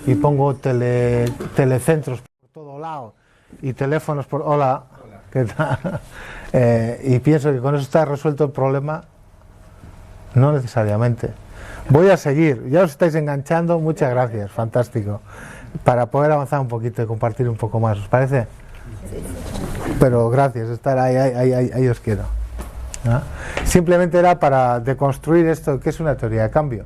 y pongo telecentros por todo lado y teléfonos por... Hola, ¿qué tal? Y pienso que con eso está resuelto el problema, no necesariamente. Voy a seguir, ya os estáis enganchando, muchas gracias, fantástico, para poder avanzar un poquito y compartir un poco más, ¿os parece? Pero gracias, estar ahí os quiero. ¿No? Simplemente era para deconstruir esto, que es una teoría de cambio.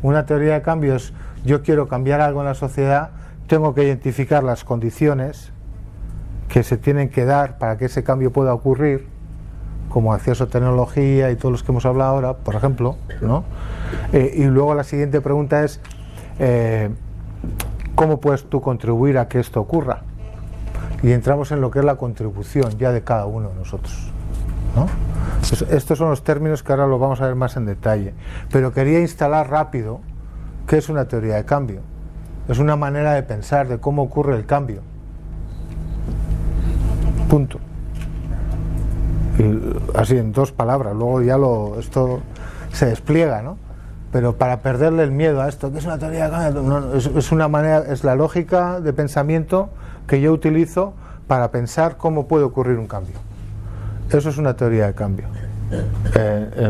Una teoría de cambio es: yo quiero cambiar algo en la sociedad, tengo que identificar las condiciones que se tienen que dar para que ese cambio pueda ocurrir, como acceso a tecnología y todos los que hemos hablado ahora, por ejemplo, ¿no? Y luego la siguiente pregunta es: ¿cómo puedes tú contribuir a que esto ocurra? Y entramos en lo que es la contribución ya de cada uno de nosotros, ¿no? Pues estos son los términos que ahora los vamos a ver más en detalle, pero quería instalar rápido qué es una teoría de cambio. Es una manera de pensar de cómo ocurre el cambio. Punto. Y así en 2 palabras, luego ya esto se despliega, ¿no? Pero para perderle el miedo a esto, que es una teoría de cambio, no, es una manera, es la lógica de pensamiento que yo utilizo para pensar cómo puede ocurrir un cambio. Eso es una teoría de cambio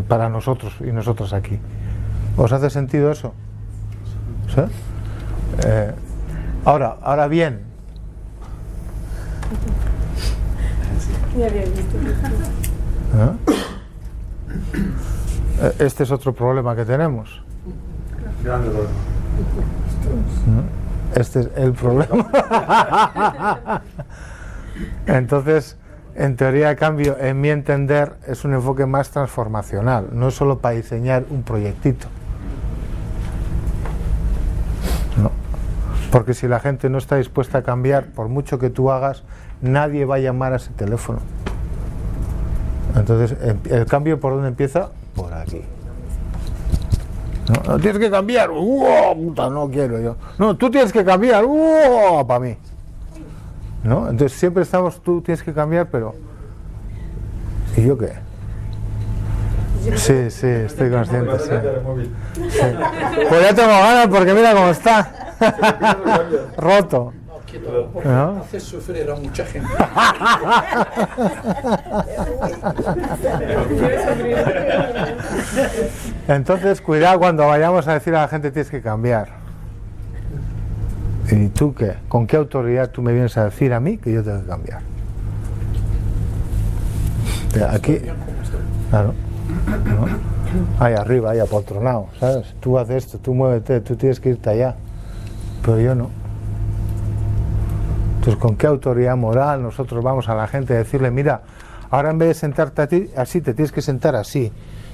para nosotros y nosotras aquí. ¿Os hace sentido eso? ¿Sí? Ahora bien, este es otro problema que tenemos. Grande problema. Este es el problema. Entonces, en teoría de cambio, en mi entender, es un enfoque más transformacional, no es solo para diseñar un proyectito. No. Porque si la gente no está dispuesta a cambiar, por mucho que tú hagas, nadie va a llamar a ese teléfono. Entonces, ¿el cambio por dónde empieza? Por aquí. No, tienes que cambiar. Puta, no quiero yo. No, tú tienes que cambiar. Para mí. ¿No? Entonces siempre estamos, tú tienes que cambiar, pero ¿y yo qué? Sí, estoy consciente. Sí. Pues ya tengo ganas porque mira cómo está. Roto. ¿No? Haces sufrir a mucha gente. Entonces, cuidado cuando vayamos a decir a la gente tienes que cambiar. ¿Y tú qué? ¿Con qué autoridad tú me vienes a decir a mí que yo tengo que cambiar? Aquí, claro, ¿no? Ahí arriba, ahí apoltronado, ¿sabes? Tú haces esto, tú muévete, tú tienes que irte allá, pero yo no. Entonces, ¿con qué autoridad moral nosotros vamos a la gente a decirle, mira, ahora en vez de sentarte a ti, así, te tienes que sentar así,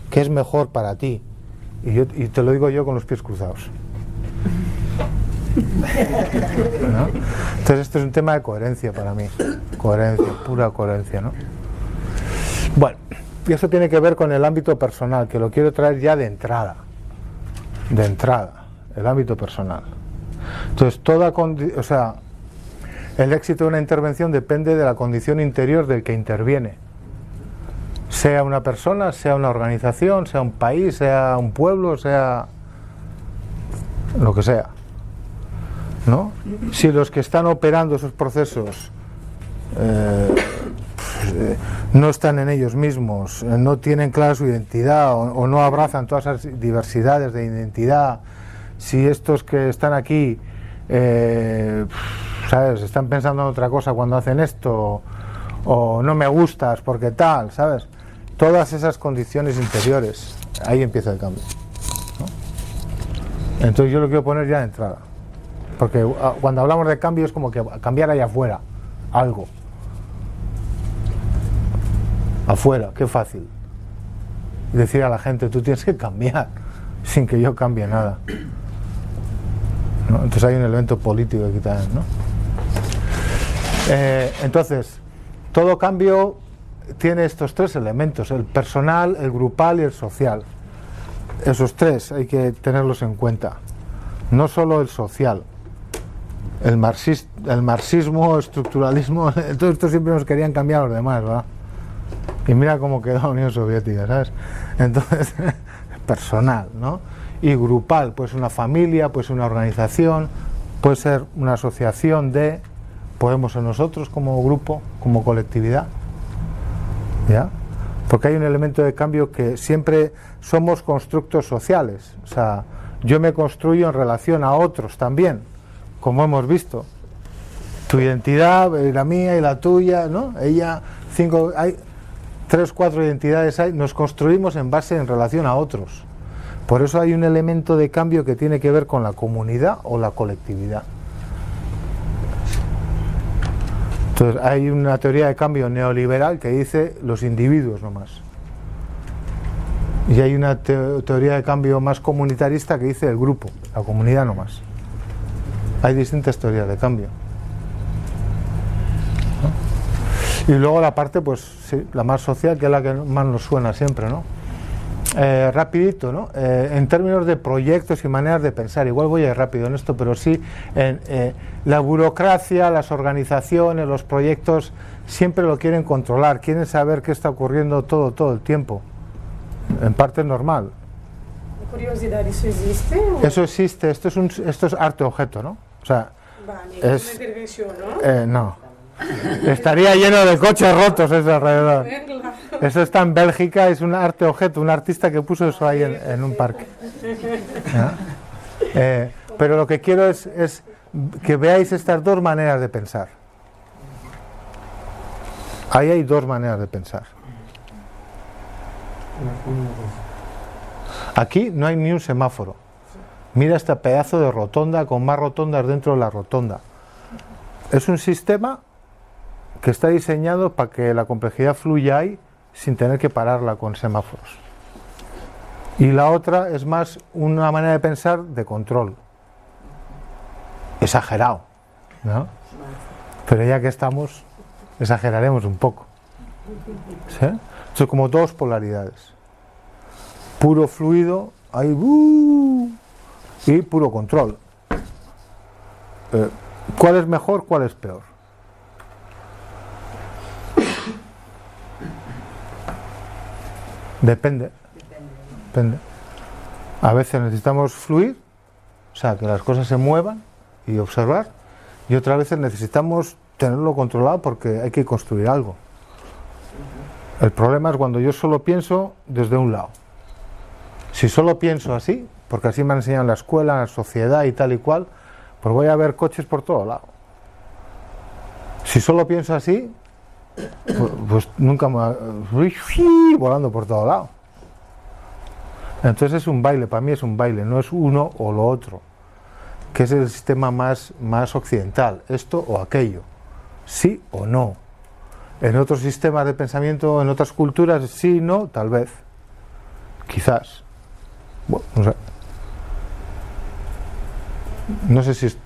que es mejor para ti? Y te lo digo yo con los pies cruzados. ¿No? Entonces esto es un tema de coherencia para mí, coherencia, pura coherencia, ¿no? Bueno, y eso tiene que ver con el ámbito personal, que lo quiero traer ya de entrada, el ámbito personal. Entonces el éxito de una intervención depende de la condición interior del que interviene, sea una persona, sea una organización, sea un país, sea un pueblo, sea lo que sea, ¿no? Si los que están operando esos procesos no están en ellos mismos, no tienen clara su identidad o no abrazan todas esas diversidades de identidad, si estos que están aquí ¿sabes? Están pensando en otra cosa cuando hacen esto, o no me gustas porque tal, ¿sabes? Todas esas condiciones interiores, ahí empieza el cambio, ¿no? Entonces yo lo quiero poner ya de entrada, porque cuando hablamos de cambio es como que cambiar allá afuera algo. Afuera, qué fácil. Y decir a la gente, tú tienes que cambiar, sin que yo cambie nada, ¿no? Entonces hay un elemento político aquí también, ¿no? Entonces, todo cambio tiene estos tres elementos, el personal, el grupal y el social. Esos tres hay que tenerlos en cuenta, no solo el social. El marxismo, estructuralismo, todo esto siempre nos querían cambiar a los demás, ¿verdad? Y mira cómo quedó la Unión Soviética, ¿sabes? Entonces, personal, ¿no? Y grupal, pues una familia, pues una organización, puede ser una asociación de, podemos ser nosotros como grupo, como colectividad, ¿ya? Porque hay un elemento de cambio que siempre somos constructos sociales, o sea, yo me construyo en relación a otros también, como hemos visto. Tu identidad, la mía y la tuya, ¿no? Hay 3, 4 identidades, nos construimos en base en relación a otros. Por eso hay un elemento de cambio que tiene que ver con la comunidad o la colectividad. Entonces hay una teoría de cambio neoliberal que dice los individuos nomás. Y hay una teoría de cambio más comunitarista que dice el grupo, la comunidad nomás. Hay distintas teorías de cambio, ¿no? Y luego la parte, pues sí, la más social, que es la que más nos suena siempre, ¿no? Rapidito, ¿no? En términos de proyectos y maneras de pensar, igual voy a ir rápido en esto, pero sí, la burocracia, las organizaciones, los proyectos siempre lo quieren controlar, quieren saber qué está ocurriendo todo el tiempo. En parte es normal. Curiosidad, ¿eso existe? Eso existe, esto es arte objeto, ¿no? O sea, vale, es una intervención, ¿no? No, Estaría lleno de coches rotos eso alrededor. Eso está en Bélgica, es un arte objeto, un artista que puso eso ahí en un parque. Pero lo que quiero es que veáis estas dos maneras de pensar. Ahí hay dos maneras de pensar. Aquí no hay ni un semáforo. Mira este pedazo de rotonda con más rotondas dentro de la rotonda. Es un sistema que está diseñado para que la complejidad fluya ahí sin tener que pararla con semáforos. Y la otra es más una manera de pensar de control. Exagerado, ¿no? Pero ya que estamos, exageraremos un poco. ¿Sí? Son como dos polaridades. Puro fluido, hay y puro control. ¿Cuál es mejor, cuál es peor? Depende. A veces necesitamos fluir, o sea, que las cosas se muevan y observar, y otras veces necesitamos tenerlo controlado porque hay que construir algo. El problema es cuando yo solo pienso desde un lado. Si solo pienso así, porque así me han enseñado en la escuela, en la sociedad y tal y cual, pues voy a ver coches por todo lado. Si solo pienso así, pues nunca me voy volando por todo lado. Entonces es un baile, para mí es un baile, no es uno o lo otro, que es el sistema más occidental, esto o aquello, sí o no. En otros sistemas de pensamiento, en otras culturas, sí, no, tal vez, quizás. Bueno, no sé. No sé si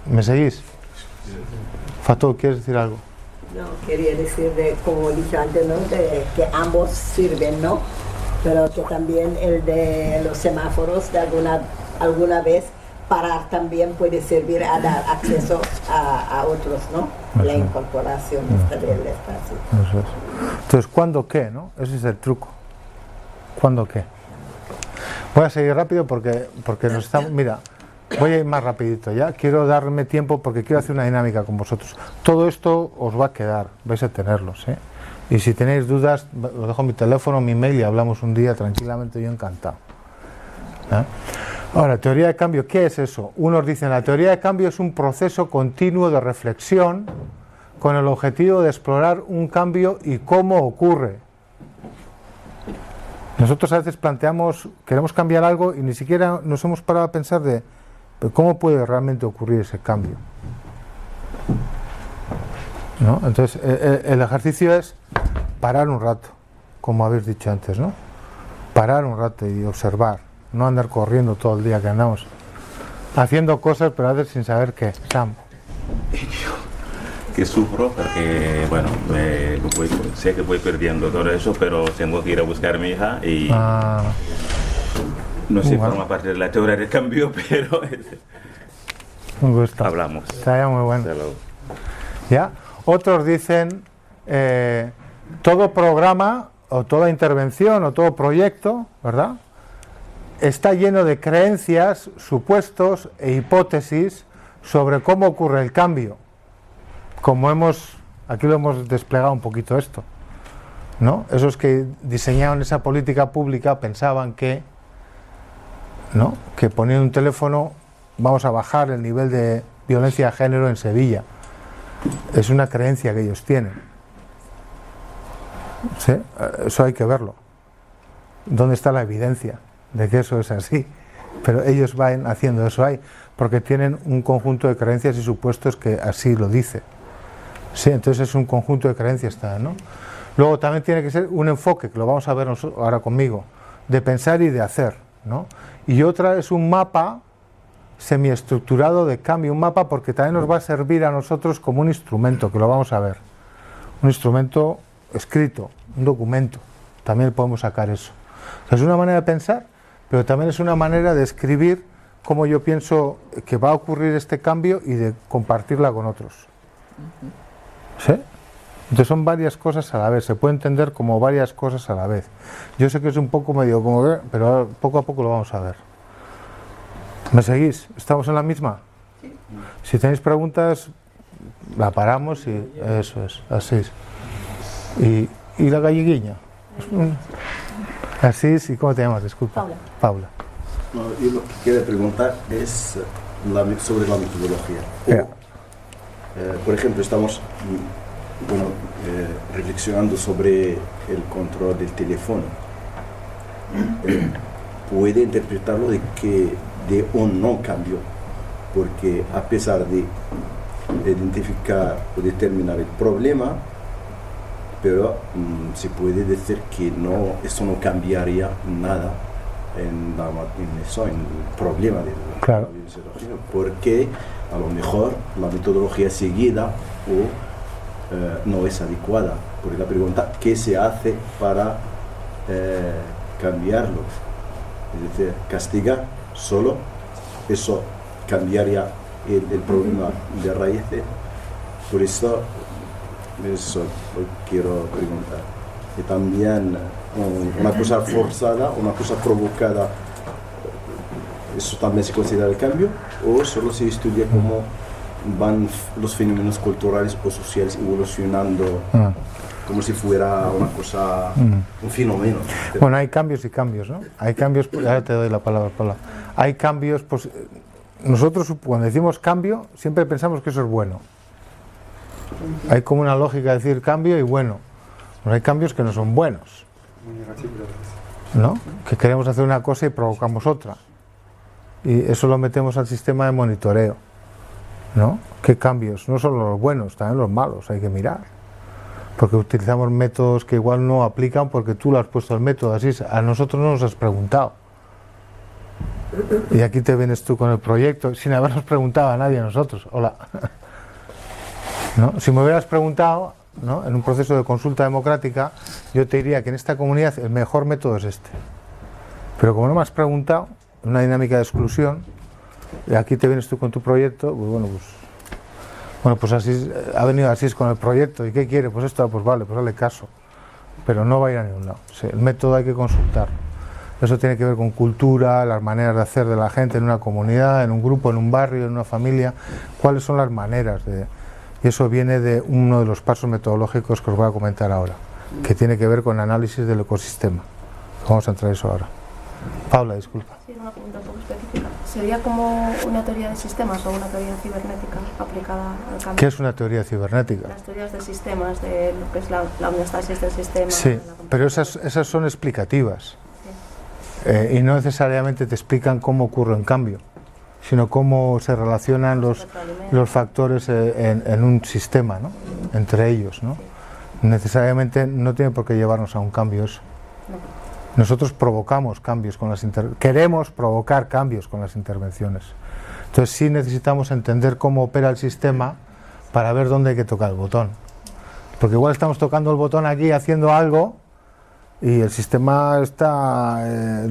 me seguís. Fatou, ¿quieres decir algo? No, quería decir, como he dicho antes, ¿no? Que ambos sirven, ¿no? Pero que también el de los semáforos, de alguna vez, parar también puede servir a dar acceso a otros, ¿no? La incorporación del espacio. Eso es. Entonces, ¿cuándo qué, no? Ese es el truco. ¿Cuándo qué? Voy a seguir rápido porque nos estamos... Mira, voy a ir más rapidito ya. Quiero darme tiempo porque quiero hacer una dinámica con vosotros. Todo esto os va a quedar, vais a tenerlos, ¿eh? Y si tenéis dudas, os dejo mi teléfono, mi mail y hablamos un día tranquilamente, yo encantado. Ahora, teoría de cambio, ¿qué es eso? Unos dicen, la teoría de cambio es un proceso continuo de reflexión con el objetivo de explorar un cambio y cómo ocurre. Nosotros a veces queremos cambiar algo y ni siquiera nos hemos parado a pensar de cómo puede realmente ocurrir ese cambio, ¿no? Entonces, el ejercicio es parar un rato, como habéis dicho antes, ¿no? Parar un rato y observar, no andar corriendo todo el día que andamos haciendo cosas, pero a veces sin saber qué. Sam. Que sufro porque, bueno, sé que voy perdiendo todo eso, pero tengo que ir a buscar a mi hija y no sé, forma parte de la teoría del cambio, pero un gusto. Hablamos. Está muy bueno. ¿Ya? Otros dicen todo programa o toda intervención o todo proyecto, ¿verdad?, está lleno de creencias, supuestos e hipótesis sobre cómo ocurre el cambio. Como aquí lo hemos desplegado un poquito esto, ¿no? Esos que diseñaron esa política pública pensaban que poniendo un teléfono vamos a bajar el nivel de violencia de género en Sevilla. Es una creencia que ellos tienen. ¿Sí? Eso hay que verlo. ¿Dónde está la evidencia de que eso es así? Pero ellos van haciendo eso ahí porque tienen un conjunto de creencias y supuestos que así lo dice. Sí, entonces es un conjunto de creencias, ¿no? Luego también tiene que ser un enfoque, que lo vamos a ver ahora conmigo, de pensar y de hacer, ¿no? Y otra es un mapa semiestructurado de cambio, un mapa porque también nos va a servir a nosotros como un instrumento, que lo vamos a ver. Un instrumento escrito, un documento, también podemos sacar eso. O sea, es una manera de pensar, pero también es una manera de escribir cómo yo pienso que va a ocurrir este cambio y de compartirla con otros. ¿Sí? Entonces son varias cosas a la vez, se puede entender como varias cosas a la vez. Yo sé que es un poco medio como, pero poco a poco lo vamos a ver. ¿Me seguís? ¿Estamos en la misma? Sí. Si tenéis preguntas, la paramos y eso es, así es. ¿Y la galleguiña? Así es, ¿y cómo te llamas? Disculpa. Paula. No, yo lo que quiero preguntar es sobre la metodología. Por ejemplo, estamos reflexionando sobre el control del teléfono. Puede interpretarlo de un no cambio, porque a pesar de identificar o determinar el problema, pero se puede decir que eso no cambiaría nada en el problema del violencia de género, porque a lo mejor la metodología seguida no es adecuada. Porque la pregunta, ¿qué se hace para cambiarlo? Es decir, castigar solo, eso cambiaría el problema de raíz. Por eso lo quiero preguntar. Y también una cosa forzada, una cosa provocada, ¿eso también se considera el cambio? ¿O solo se estudia cómo van los fenómenos culturales o sociales evolucionando como si fuera una cosa, un fenómeno? Bueno, hay cambios y cambios, ¿no? Hay cambios, ahora te doy la palabra, Paula. Hay cambios, pues nosotros cuando decimos cambio siempre pensamos que eso es bueno. Hay como una lógica de decir cambio y bueno. Pues hay cambios que no son buenos, ¿no? Que queremos hacer una cosa y provocamos otra. Y eso lo metemos al sistema de monitoreo, ¿no? ¿Qué cambios? No solo los buenos, también los malos, hay que mirar. Porque utilizamos métodos que igual no aplican porque tú lo has puesto el método, así es. A nosotros no nos has preguntado. Y aquí te vienes tú con el proyecto sin habernos preguntado a nadie a nosotros. Hola. ¿No? Si me hubieras preguntado, ¿no?, en un proceso de consulta democrática, yo te diría que en esta comunidad el mejor método es este. Pero como no me has preguntado, en una dinámica de exclusión, y aquí te vienes tú con tu proyecto, pues así ha venido así es con el proyecto. ¿Y qué quiere? Pues esto, pues vale, pues dale caso. Pero no va a ir a ningún lado. Sí, el método hay que consultarlo. Eso tiene que ver con cultura, las maneras de hacer de la gente en una comunidad, en un grupo, en un barrio, en una familia. ¿Cuáles son las maneras de...? Y eso viene de uno de los pasos metodológicos que os voy a comentar ahora, que tiene que ver con análisis del ecosistema. Vamos a entrar a eso ahora. Paula, disculpa. Sí, una pregunta un poco específica. ¿Sería como una teoría de sistemas o una teoría cibernética aplicada al cambio? ¿Qué es una teoría cibernética? Las teorías de sistemas, de lo que es la homeostasis del sistema. Sí, pero esas son explicativas. Sí. Y no necesariamente te explican cómo ocurre un cambio, sino cómo se relacionan los factores en un sistema, ¿no?, entre ellos, ¿no? Necesariamente no tiene por qué llevarnos a un cambio eso. Nosotros provocamos cambios con queremos provocar cambios con las intervenciones. Entonces sí necesitamos entender cómo opera el sistema para ver dónde hay que tocar el botón. Porque igual estamos tocando el botón aquí haciendo algo y el sistema está,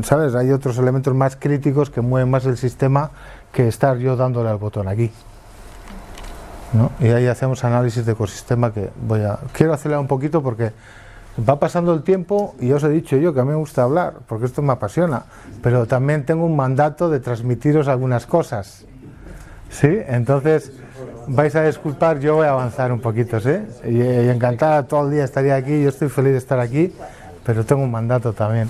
¿sabes? Hay otros elementos más críticos que mueven más el sistema que estar yo dándole al botón aquí, ¿no? Y ahí hacemos análisis de ecosistema que quiero acelerar un poquito porque va pasando el tiempo y ya os he dicho yo que a mí me gusta hablar porque esto me apasiona, pero también tengo un mandato de transmitiros algunas cosas, ¿sí? Entonces vais a disculpar, yo voy a avanzar un poquito, ¿sí? Y encantada, todo el día estaría aquí, yo estoy feliz de estar aquí, pero tengo un mandato también.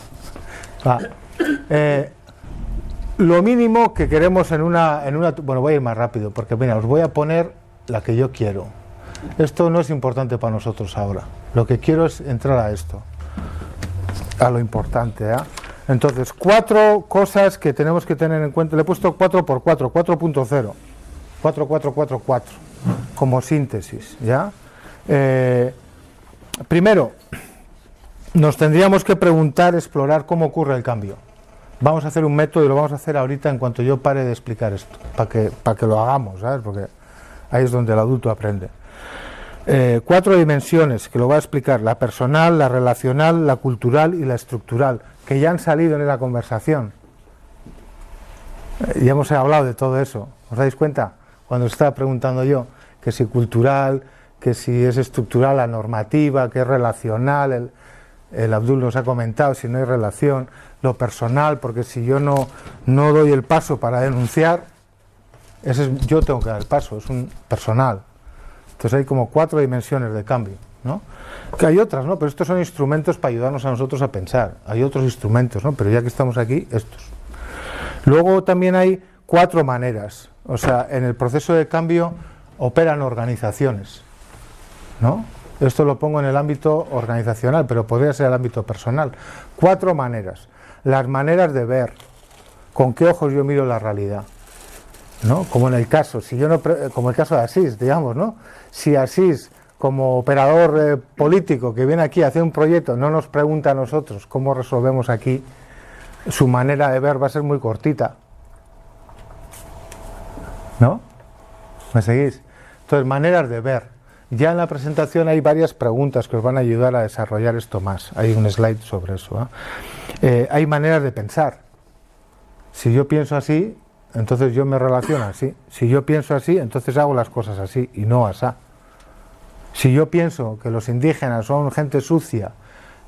Lo mínimo que queremos en una... Bueno, voy a ir más rápido, porque mira, os voy a poner la que yo quiero. Esto no es importante para nosotros ahora. Lo que quiero es entrar a esto, a lo importante, ¿eh? Entonces, 4 cosas que tenemos que tener en cuenta. Le he puesto 4x4, 4.0, 4444, como síntesis, ¿ya? Primero, nos tendríamos que preguntar, explorar cómo ocurre el cambio. Vamos a hacer un método y lo vamos a hacer ahorita en cuanto yo pare de explicar esto, para que lo hagamos, ¿sabes? Porque ahí es donde el adulto aprende. 4 dimensiones que lo voy a explicar: la personal, la relacional, la cultural y la estructural, que ya han salido en la conversación. Ya hemos hablado de todo eso. ¿Os dais cuenta? Cuando estaba preguntando yo que si cultural, que si es estructural la normativa, que es relacional, el Abdul nos ha comentado si no hay relación, lo personal, porque si yo no doy el paso para denunciar, yo tengo que dar el paso, es un personal. Entonces hay como 4 dimensiones de cambio, ¿no? Que hay otras, ¿no? Pero estos son instrumentos para ayudarnos a nosotros a pensar. Hay otros instrumentos, ¿no? Pero ya que estamos aquí, estos. Luego también hay 4 maneras. O sea, en el proceso de cambio operan organizaciones, ¿no? Esto lo pongo en el ámbito organizacional, pero podría ser el ámbito personal. 4 maneras. Las maneras de ver, con qué ojos yo miro la realidad, ¿no? Como en el caso, si yo no, como el caso de Asís, digamos, ¿no? Si Asís, como operador político que viene aquí a hacer un proyecto, no nos pregunta a nosotros cómo resolvemos aquí, su manera de ver va a ser muy cortita, ¿no? ¿Me seguís? Entonces, maneras de ver. Ya en la presentación hay varias preguntas que os van a ayudar a desarrollar esto más. Hay un slide sobre eso, ¿eh? Hay maneras de pensar. Si yo pienso así, entonces yo me relaciono así. Si yo pienso así, entonces hago las cosas así y no asá. Si yo pienso que los indígenas son gente sucia,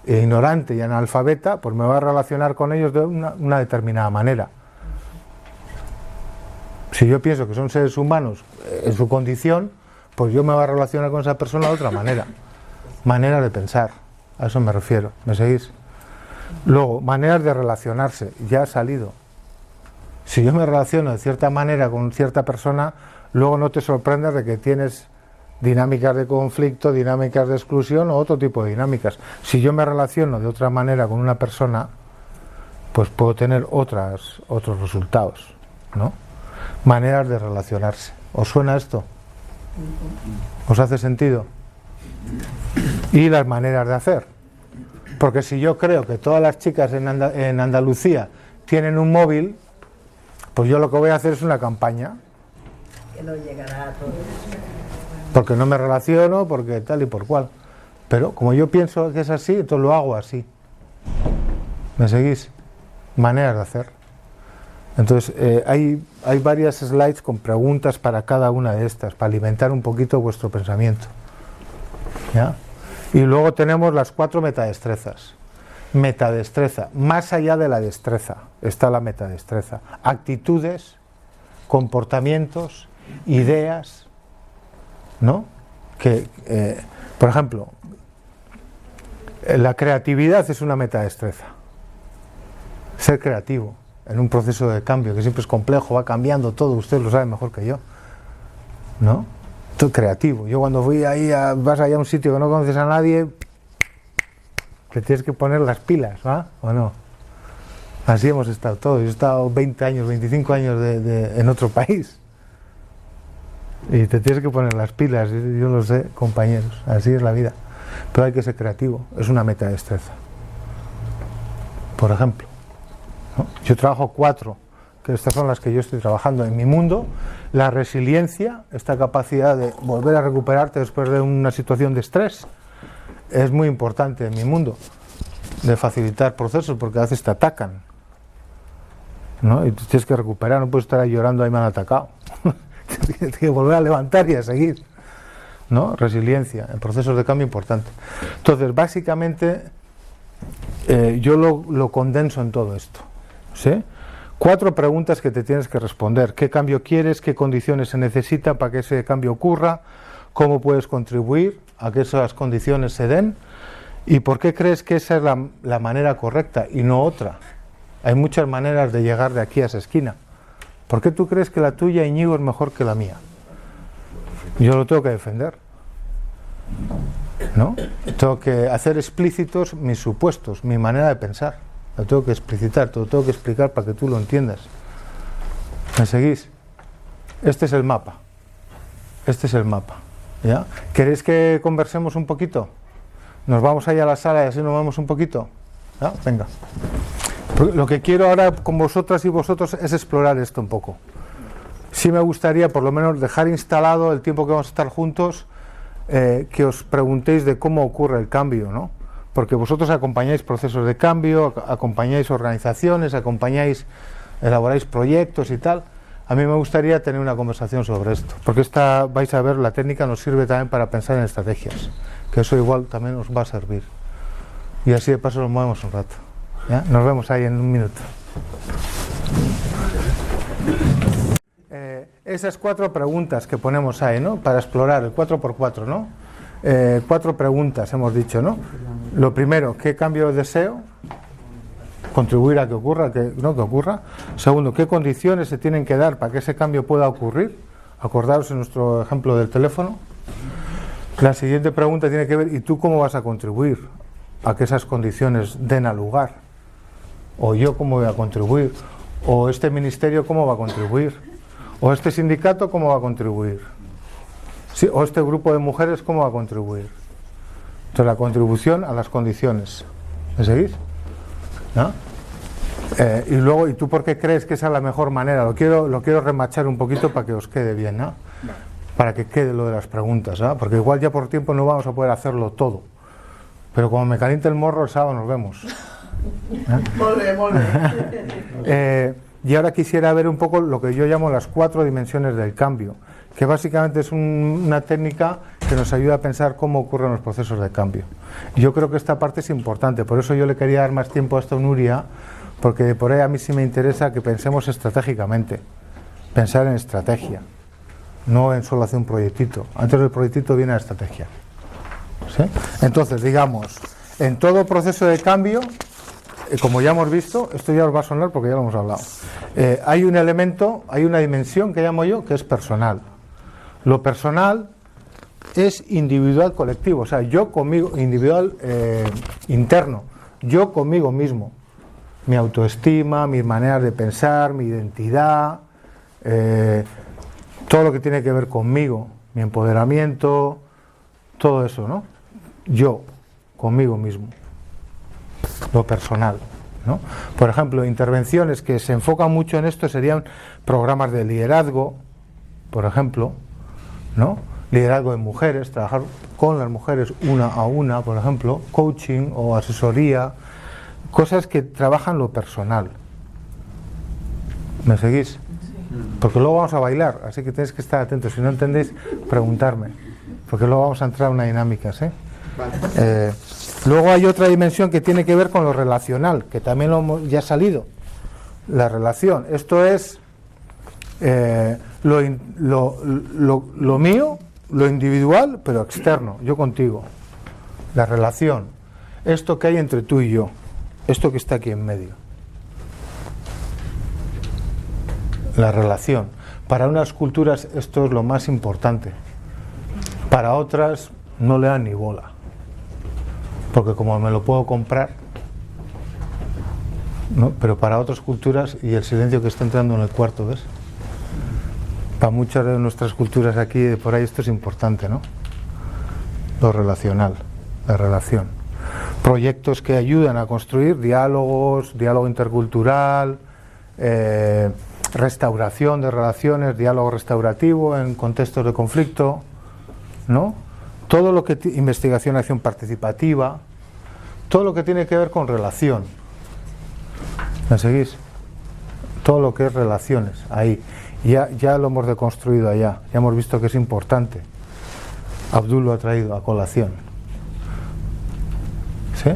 ignorante y analfabeta, pues me voy a relacionar con ellos de una determinada manera. Si yo pienso que son seres humanos en su condición, pues yo me voy a relacionar con esa persona de otra manera. Manera de pensar, a eso me refiero. ¿Me seguís? Luego, maneras de relacionarse, ya ha salido. Si yo me relaciono de cierta manera con cierta persona, luego no te sorprendas de que tienes dinámicas de conflicto, dinámicas de exclusión o otro tipo de dinámicas. Si yo me relaciono de otra manera con una persona, pues puedo tener otros resultados, ¿no? Maneras de relacionarse. ¿Os suena esto? ¿Os hace sentido? Y las maneras de hacer. Porque si yo creo que todas las chicas en Andalucía tienen un móvil, pues yo lo que voy a hacer es una campaña. Que no llegará a todos. Porque no me relaciono, porque tal y por cual. Pero como yo pienso que es así, entonces lo hago así. ¿Me seguís? Maneras de hacer. Entonces hay varias slides con preguntas para cada una de estas, para alimentar un poquito vuestro pensamiento, ¿ya? Y luego tenemos las 4 metadestrezas. Metadestreza, más allá de la destreza está la metadestreza. Actitudes, comportamientos, ideas, ¿no? Que, por ejemplo, la creatividad es una metadestreza. Ser creativo en un proceso de cambio que siempre es complejo, va cambiando todo, usted lo sabe mejor que yo, ¿no? Todo creativo. Yo cuando fui ahí, vas allá a un sitio que no conoces a nadie, te tienes que poner las pilas, ¿va? ¿O no? Así hemos estado todos. Yo he estado 20 años, 25 años en otro país. Y te tienes que poner las pilas, yo lo sé, compañeros, así es la vida. Pero hay que ser creativo, es una metadestreza. Por ejemplo, ¿no? Yo trabajo 4, que estas son las que yo estoy trabajando en mi mundo. La resiliencia, esta capacidad de volver a recuperarte después de una situación de estrés, es muy importante en mi mundo, de facilitar procesos, porque a veces te atacan, ¿no? Y tienes que recuperar, no puedes estar ahí llorando, ahí me han atacado. Tienes que volver a levantar y a seguir, ¿no? Resiliencia, en procesos de cambio importante. Entonces, básicamente, yo lo condenso en todo esto, ¿sí? 4 preguntas que te tienes que responder. ¿Qué cambio quieres? ¿Qué condiciones se necesitan para que ese cambio ocurra? ¿Cómo puedes contribuir a que esas condiciones se den? ¿Y por qué crees que esa es la manera correcta y no otra? Hay muchas maneras de llegar de aquí a esa esquina. ¿Por qué tú crees que la tuya, Íñigo, es mejor que la mía? Yo lo tengo que defender, ¿no? Tengo que hacer explícitos mis supuestos, mi manera de pensar. Lo tengo que explicitar, te lo tengo que explicar para que tú lo entiendas. ¿Me seguís? Este es el mapa. Este es el mapa, ¿ya? ¿Queréis que conversemos un poquito? Nos vamos allá a la sala y así nos vamos un poquito, ¿ya? Venga. Lo que quiero ahora con vosotras y vosotros es explorar esto un poco. Sí me gustaría por lo menos dejar instalado el tiempo que vamos a estar juntos, que os preguntéis de cómo ocurre el cambio, ¿no? Porque vosotros acompañáis procesos de cambio, acompañáis organizaciones, elaboráis proyectos y tal. A mí me gustaría tener una conversación sobre esto, porque vais a ver, la técnica nos sirve también para pensar en estrategias, que eso igual también os va a servir. Y así de paso nos movemos un rato, ¿ya? Nos vemos ahí en un minuto. esas 4 preguntas que ponemos ahí, ¿no? Para explorar el 4x4, ¿no? 4 preguntas hemos dicho, ¿no? Lo primero, ¿qué cambio deseo? Contribuir a que ocurra, que ocurra. Segundo, ¿qué condiciones se tienen que dar para que ese cambio pueda ocurrir? Acordaros en nuestro ejemplo del teléfono. La siguiente pregunta tiene que ver, ¿y tú cómo vas a contribuir a que esas condiciones den a lugar? ¿O yo cómo voy a contribuir? ¿O este ministerio cómo va a contribuir? ¿O este sindicato cómo va a contribuir? Sí, ¿o este grupo de mujeres cómo va a contribuir? Entonces, la contribución a las condiciones. ¿Me seguís? ¿No? Y luego, ¿y tú por qué crees que esa es la mejor manera? Lo quiero remachar un poquito para que os quede bien, ¿no? Para que quede lo de las preguntas, ¿no? Porque igual ya por tiempo no vamos a poder hacerlo todo. Pero como me caliente el morro, el sábado nos vemos. Y ahora quisiera ver un poco lo que yo llamo las 4 dimensiones del cambio, que básicamente es una técnica que nos ayuda a pensar cómo ocurren los procesos de cambio. Y yo creo que esta parte es importante, por eso yo le quería dar más tiempo a esto a Nuria, porque por ahí a mí sí me interesa que pensemos estratégicamente, pensar en estrategia, no en solo hacer un proyectito. Antes del proyectito viene la estrategia. ¿Sí? Entonces, digamos, en todo proceso de cambio, como ya hemos visto, esto ya os va a sonar porque ya lo hemos hablado, hay un elemento, hay una dimensión que llamo yo, que es personal. Lo personal es individual colectivo, o sea, yo conmigo, individual interno, yo conmigo mismo, mi autoestima, mis maneras de pensar, mi identidad, todo lo que tiene que ver conmigo, mi empoderamiento, todo eso, ¿no? Yo, conmigo mismo, lo personal, ¿no? Por ejemplo, intervenciones que se enfocan mucho en esto serían programas de liderazgo, por ejemplo, ¿no? Liderazgo de mujeres, trabajar con las mujeres una a una, por ejemplo, coaching o asesoría, cosas que trabajan lo personal. ¿Me seguís? Porque luego vamos a bailar, así que tenéis que estar atentos. Si no entendéis, preguntarme, porque luego vamos a entrar en una dinámica, ¿sí? Vale. Luego hay otra dimensión que tiene que ver con lo relacional, que también ya ha salido. La relación. Esto es lo mío, lo individual, pero externo, yo contigo. La relación. Esto que hay entre tú y yo. Esto que está aquí en medio. La relación. Para unas culturas esto es lo más importante. Para otras no le dan ni bola. Porque como me lo puedo comprar, ¿no? Pero para otras culturas, y el silencio que está entrando en el cuarto, ¿ves? Para muchas de nuestras culturas aquí de por ahí esto es importante, ¿no? Lo relacional, la relación. Proyectos que ayudan a construir diálogos, diálogo intercultural, restauración de relaciones, diálogo restaurativo en contextos de conflicto, ¿no? Todo lo que investigación, acción participativa, todo lo que tiene que ver con relación. ¿Me seguís? Todo lo que es relaciones, ahí. Ya lo hemos deconstruido allá, ya hemos visto que es importante. Abdul lo ha traído a colación. ¿Sí?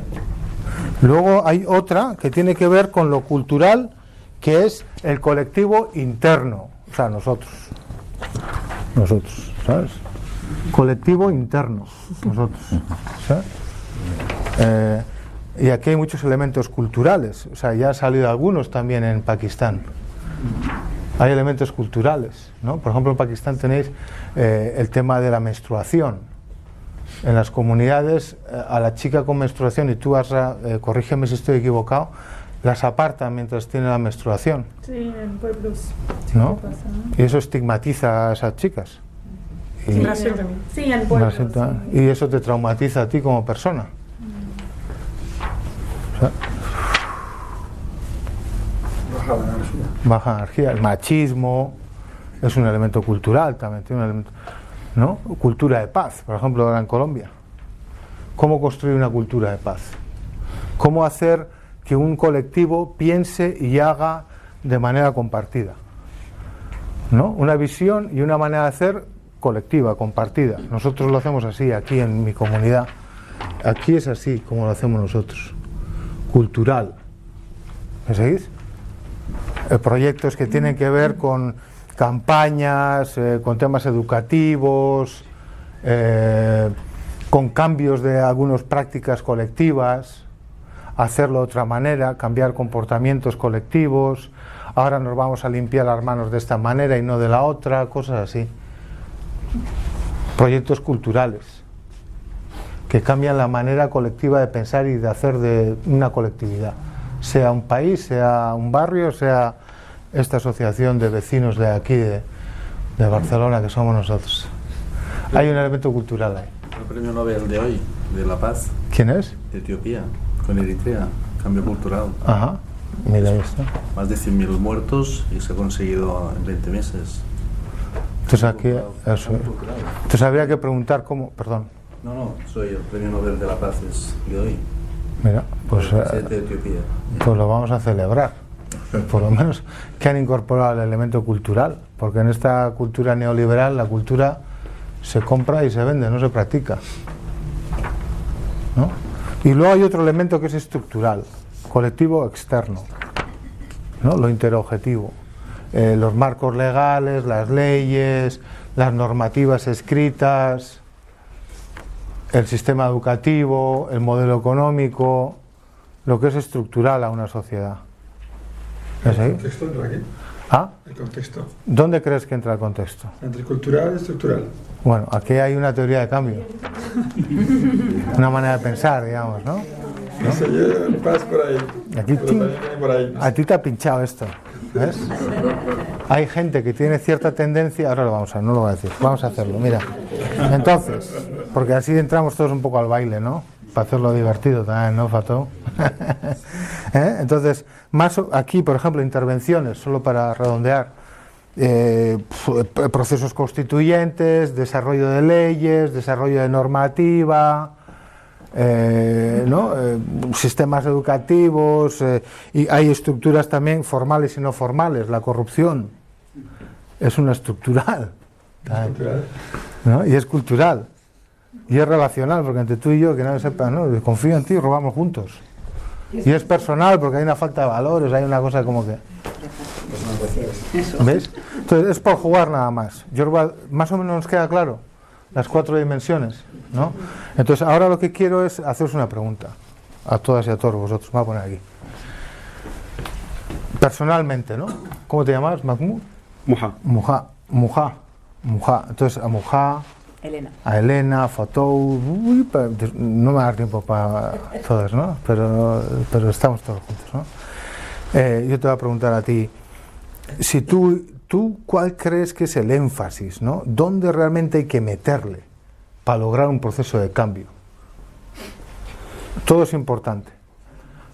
Luego hay otra que tiene que ver con lo cultural, que es el colectivo interno, o sea, nosotros, ¿sabes? Colectivo interno, nosotros, ¿sabes? Y aquí hay muchos elementos culturales, o sea, ya han salido algunos también en Pakistán. Hay elementos culturales, ¿no? Por ejemplo, en Pakistán tenéis el tema de la menstruación. En las comunidades, a la chica con menstruación, y tú corrígeme si estoy equivocado, las apartan mientras tiene la menstruación. Sí, en pueblos. ¿No? Y eso estigmatiza a esas chicas. Sí, en pueblos. Y eso te traumatiza a ti como persona. O sea, baja energía. El machismo es un elemento cultural también, tiene un elemento, ¿no? Cultura de paz, por ejemplo, ahora en Colombia. ¿Cómo construir una cultura de paz? ¿Cómo hacer que un colectivo piense y haga de manera compartida? ¿No? Una visión y una manera de hacer colectiva, compartida. Nosotros lo hacemos así, aquí en mi comunidad. Aquí es así como lo hacemos nosotros. Cultural. ¿Me seguís? Proyectos que tienen que ver con campañas, con temas educativos, con cambios de algunas prácticas colectivas, hacerlo de otra manera, cambiar comportamientos colectivos. Ahora nos vamos a limpiar las manos de esta manera y no de la otra, cosas así. Proyectos culturales que cambian la manera colectiva de pensar y de hacer de una colectividad, sea un país, sea un barrio, sea esta asociación de vecinos de aquí de Barcelona que somos nosotros. Hay un elemento cultural ahí. El premio Nobel de hoy, de la paz. ¿Quién es? De Etiopía, con Eritrea, cambio cultural. Ajá, mira esto. Más de 100.000 muertos y se ha conseguido en 20 meses. Entonces aquí, eso. Entonces habría que preguntar cómo, perdón. No, soy el premio Nobel de la paz es de hoy. Mira, pues, de Etiopía. Pues lo vamos a celebrar. Por lo menos que han incorporado el elemento cultural, porque en esta cultura neoliberal la cultura se compra y se vende, no se practica, ¿no? Y luego hay otro elemento que es estructural, colectivo externo, ¿no? Lo interobjetivo, los marcos legales, las leyes, las normativas escritas, el sistema educativo, el modelo económico, lo que es estructural a una sociedad. ¿Es ahí? ¿El contexto entra aquí? ¿Ah? El contexto. ¿Dónde crees que entra el contexto? Entre cultural y estructural. Bueno, aquí hay una teoría de cambio. Una manera de pensar, digamos, ¿no? No sé, yo paso por ahí. Aquí, por ahí. A ti te ha pinchado esto, ¿ves? Hay gente que tiene cierta tendencia, ahora lo vamos a, no lo voy a decir, vamos a hacerlo, mira. Entonces, porque así entramos todos un poco al baile, ¿no? Para hacerlo divertido también, ¿no, Fatou? Entonces, más aquí, por ejemplo, intervenciones, solo para redondear, procesos constituyentes, desarrollo de leyes, desarrollo de normativa, ¿no? Sistemas educativos, y hay estructuras también formales y no formales. La corrupción es una estructural, ¿no? Y es cultural. Y es relacional, porque entre tú y yo, que nadie sepa, ¿no? Confío en ti y robamos juntos. Y es personal, porque hay una falta de valores, hay una cosa como que... ¿Ves? Entonces es por jugar nada más. Más o menos nos queda claro las 4 dimensiones, ¿no? Entonces ahora lo que quiero es haceros una pregunta a todas y a todos vosotros. Me voy a poner aquí. Personalmente, ¿no? ¿Cómo te llamas, Mahmoud? Muja. Entonces a Muja... a Elena, a Fatou, no me va a dar tiempo para todos, ¿no? Pero estamos todos juntos, ¿no? Yo te voy a preguntar a ti, si tú ¿cuál crees que es el énfasis, ¿no? ¿Dónde realmente hay que meterle para lograr un proceso de cambio? Todo es importante,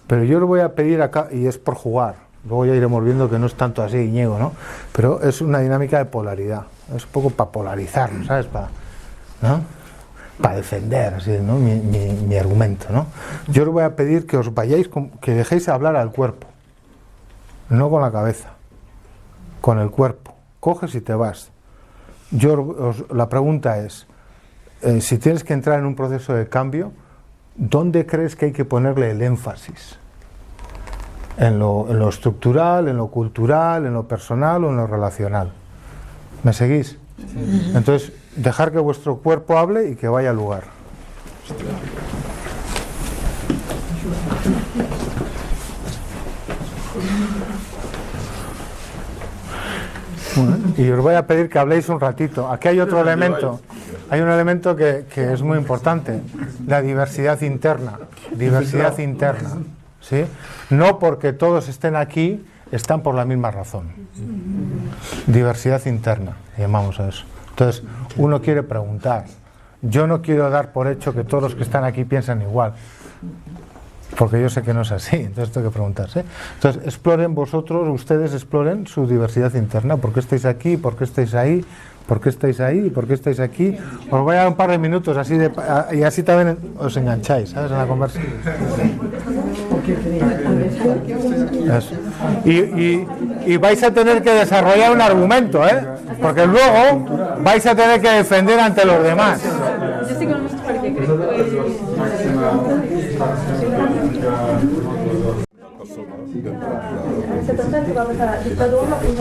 pero yo lo voy a pedir acá, y es por jugar, luego ya iremos viendo que no es tanto así, Iñigo, ¿no? Pero es una dinámica de polaridad, es un poco para polarizar, ¿sabes? ¿No? Para defender así, ¿no? mi argumento, ¿no? Yo os voy a pedir que os vayáis, que dejéis hablar al cuerpo, no con la cabeza, con el cuerpo. Coges y te vas. La pregunta es, si tienes que entrar en un proceso de cambio, ¿dónde crees que hay que ponerle el énfasis? ¿En lo estructural, en lo cultural, en lo personal o en lo relacional? ¿Me seguís? Sí. Entonces, dejar que vuestro cuerpo hable y que vaya al lugar. Bueno, y os voy a pedir que habléis un ratito. Aquí hay otro elemento. Hay un elemento que es muy importante, la diversidad interna. Diversidad interna, ¿sí? No porque todos estén aquí, están por la misma razón. Diversidad interna, llamamos a eso. Entonces, uno quiere preguntar. Yo no quiero dar por hecho que todos los que están aquí piensan igual, porque yo sé que no es así, entonces tengo que preguntarse. Entonces, exploren vosotros, ustedes exploren su diversidad interna. ¿Por qué estáis aquí? ¿Por qué estáis ahí? ¿Por qué estáis ahí? ¿Por qué estáis aquí? Os voy a dar un par de minutos así y así también os engancháis, ¿sabes? En la conversación. Eso. Y vais a tener que desarrollar un argumento, ¿eh? Porque luego vais a tener que defender ante los demás. Se presenta, vamos a dictadura y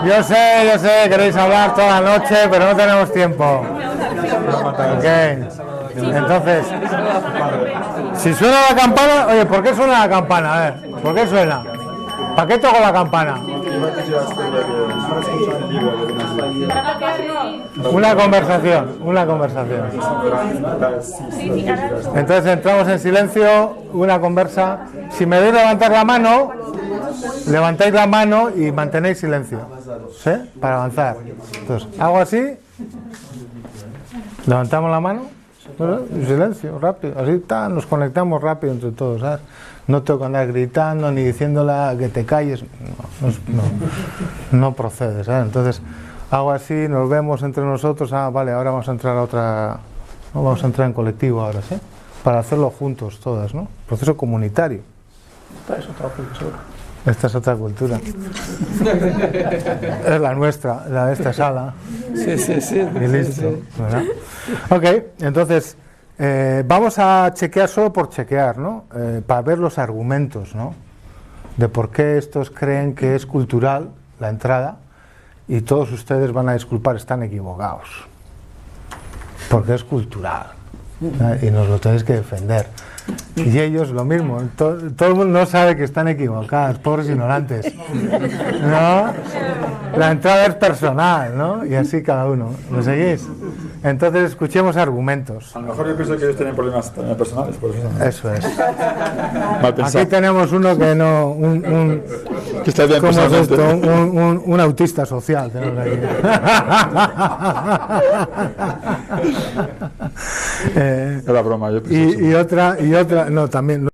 Yo sé, queréis hablar toda la noche, pero no tenemos tiempo. Okay. Entonces, si suena la campana, oye, ¿por qué suena la campana? A ver, ¿por qué suena? ¿Para qué toco la campana? Una conversación. Entonces entramos en silencio, una conversa. Si me doy levantar la mano, levantáis la mano y mantenéis silencio, ¿sí? Para avanzar. Entonces, hago así, levantamos la mano, silencio, rápido, así nos conectamos rápido entre todos, ¿sabes? No tengo que andar gritando ni diciéndola que te calles, no procede, ¿sabes? Entonces hago así, nos vemos entre nosotros, vale, ahora vamos a entrar a otra, ¿no? Vamos a entrar en colectivo ahora, ¿sí? Para hacerlo juntos todas, ¿no? Proceso comunitario. Esta es otra cultura. Esta es otra cultura. Es la nuestra, la de esta sala. Sí. Y listo, ¿verdad? Ok, entonces vamos a chequear solo por chequear, ¿no? Para ver los argumentos, ¿no? De por qué estos creen que es cultural la entrada y todos ustedes van a disculpar, están equivocados. Porque es cultural. Y nos lo tenéis que defender. Y ellos lo mismo, todo el mundo no sabe que están equivocados, pobres ignorantes, ¿no? La entrada es personal, ¿no? Y así cada uno, ¿lo seguís? Entonces escuchemos argumentos. A lo mejor yo pienso que ellos tienen problemas también personales, por eso. Eso es. Mal pensado. Aquí tenemos uno que no, que está bien, ¿cómo es esto? Un autista social tenemos aquí. Era broma, yo pienso y otra, no, también. Lo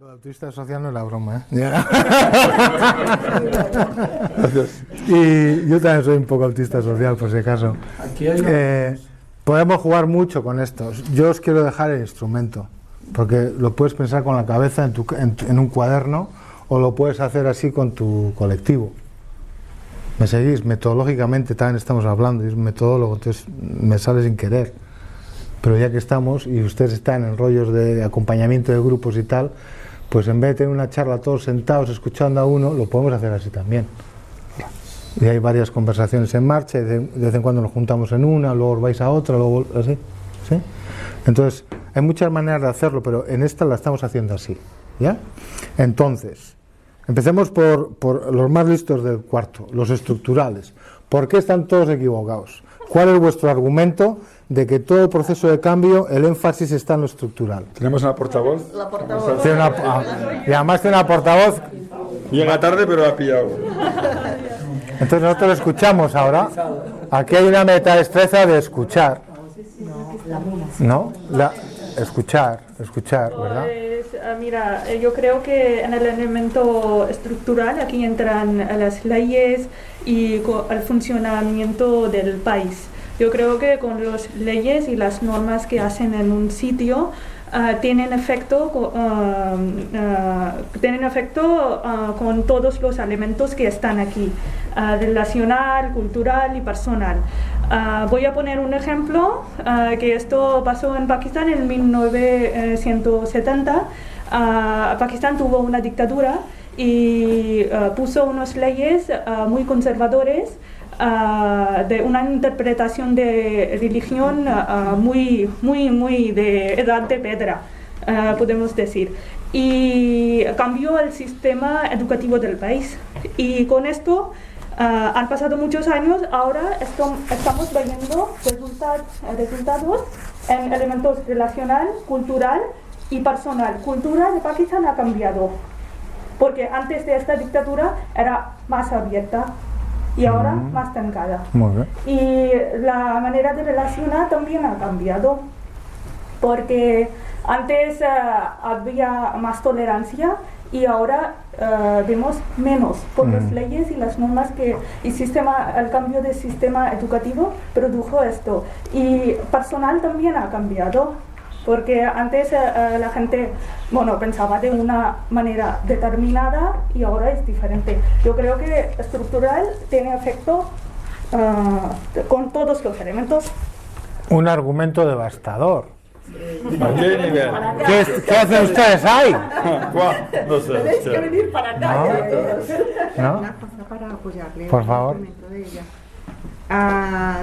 de autista social no es la broma, ¿eh? Y yo también soy un poco autista social, por si acaso. Podemos jugar mucho con esto. Yo os quiero dejar el instrumento, porque lo puedes pensar con la cabeza en un cuaderno, o lo puedes hacer así con tu colectivo. ¿Me seguís? Metodológicamente también estamos hablando, y es un metodólogo, entonces me sale sin querer. Pero ya que estamos, y ustedes están en rollos de acompañamiento de grupos y tal, pues en vez de tener una charla todos sentados escuchando a uno, lo podemos hacer así también. Y hay varias conversaciones en marcha, y de vez en cuando nos juntamos en una, luego vais a otra, luego así, ¿sí? Entonces, hay muchas maneras de hacerlo, pero en esta la estamos haciendo así, ¿ya? Entonces, empecemos por los más listos del cuarto, los estructurales. ¿Por qué están todos equivocados? ¿Cuál es vuestro argumento de que todo el proceso de cambio, el énfasis está en lo estructural? Tenemos una portavoz. La portavoz. Y además tiene una portavoz. Llega tarde, pero ha pillado. Entonces nosotros lo escuchamos ahora. Aquí hay una metadestreza de escuchar. ¿No? Escuchar, ¿verdad? Pues, mira, yo creo que en el elemento estructural aquí entran las leyes y el funcionamiento del país. Yo creo que con las leyes y las normas que hacen en un sitio tienen efecto con todos los elementos que están aquí, relacional, cultural y personal. Voy a poner un ejemplo, que esto pasó en Pakistán en 1970. Pakistán tuvo una dictadura y puso unas leyes muy conservadores, de una interpretación de religión muy de edad de piedra, podemos decir, y cambió el sistema educativo del país. Y con esto han pasado muchos años, ahora estamos viendo resultados en elementos relacional, cultural y personal. Cultura de Pakistán ha cambiado, porque antes de esta dictadura era más abierta y ahora más estancada. Y la manera de relacionar también ha cambiado, porque antes había más tolerancia y ahora vemos menos por las leyes y las normas que el cambio del sistema educativo produjo esto. Y personal también ha cambiado, porque antes la gente pensaba de una manera determinada y ahora es diferente. Yo creo que estructural tiene efecto con todos los elementos. Un argumento devastador. ¿A qué nivel? ¿Qué hacen ustedes ahí? No sé. Tenéis que venir para acá. ¿No? Una cosa para apoyarle. Por favor. De ella.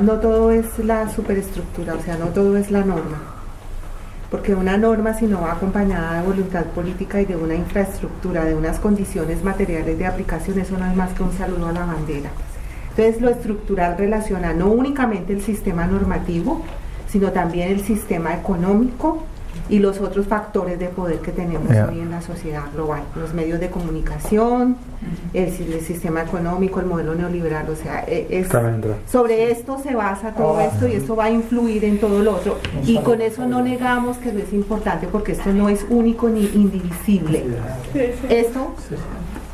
No todo es la superestructura, o sea, no todo es la norma. Porque una norma, si no va acompañada de voluntad política y de una infraestructura, de unas condiciones materiales de aplicación, eso no es más que un saludo a la bandera. Entonces, lo estructural relaciona no únicamente el sistema normativo, sino también el sistema económico y los otros factores de poder que tenemos hoy en la sociedad global, los medios de comunicación, el sistema económico, el modelo neoliberal, o sea, sobre esto se basa todo esto y esto va a influir en todo lo otro, y con eso no negamos que es importante, porque esto no es único ni indivisible, esto,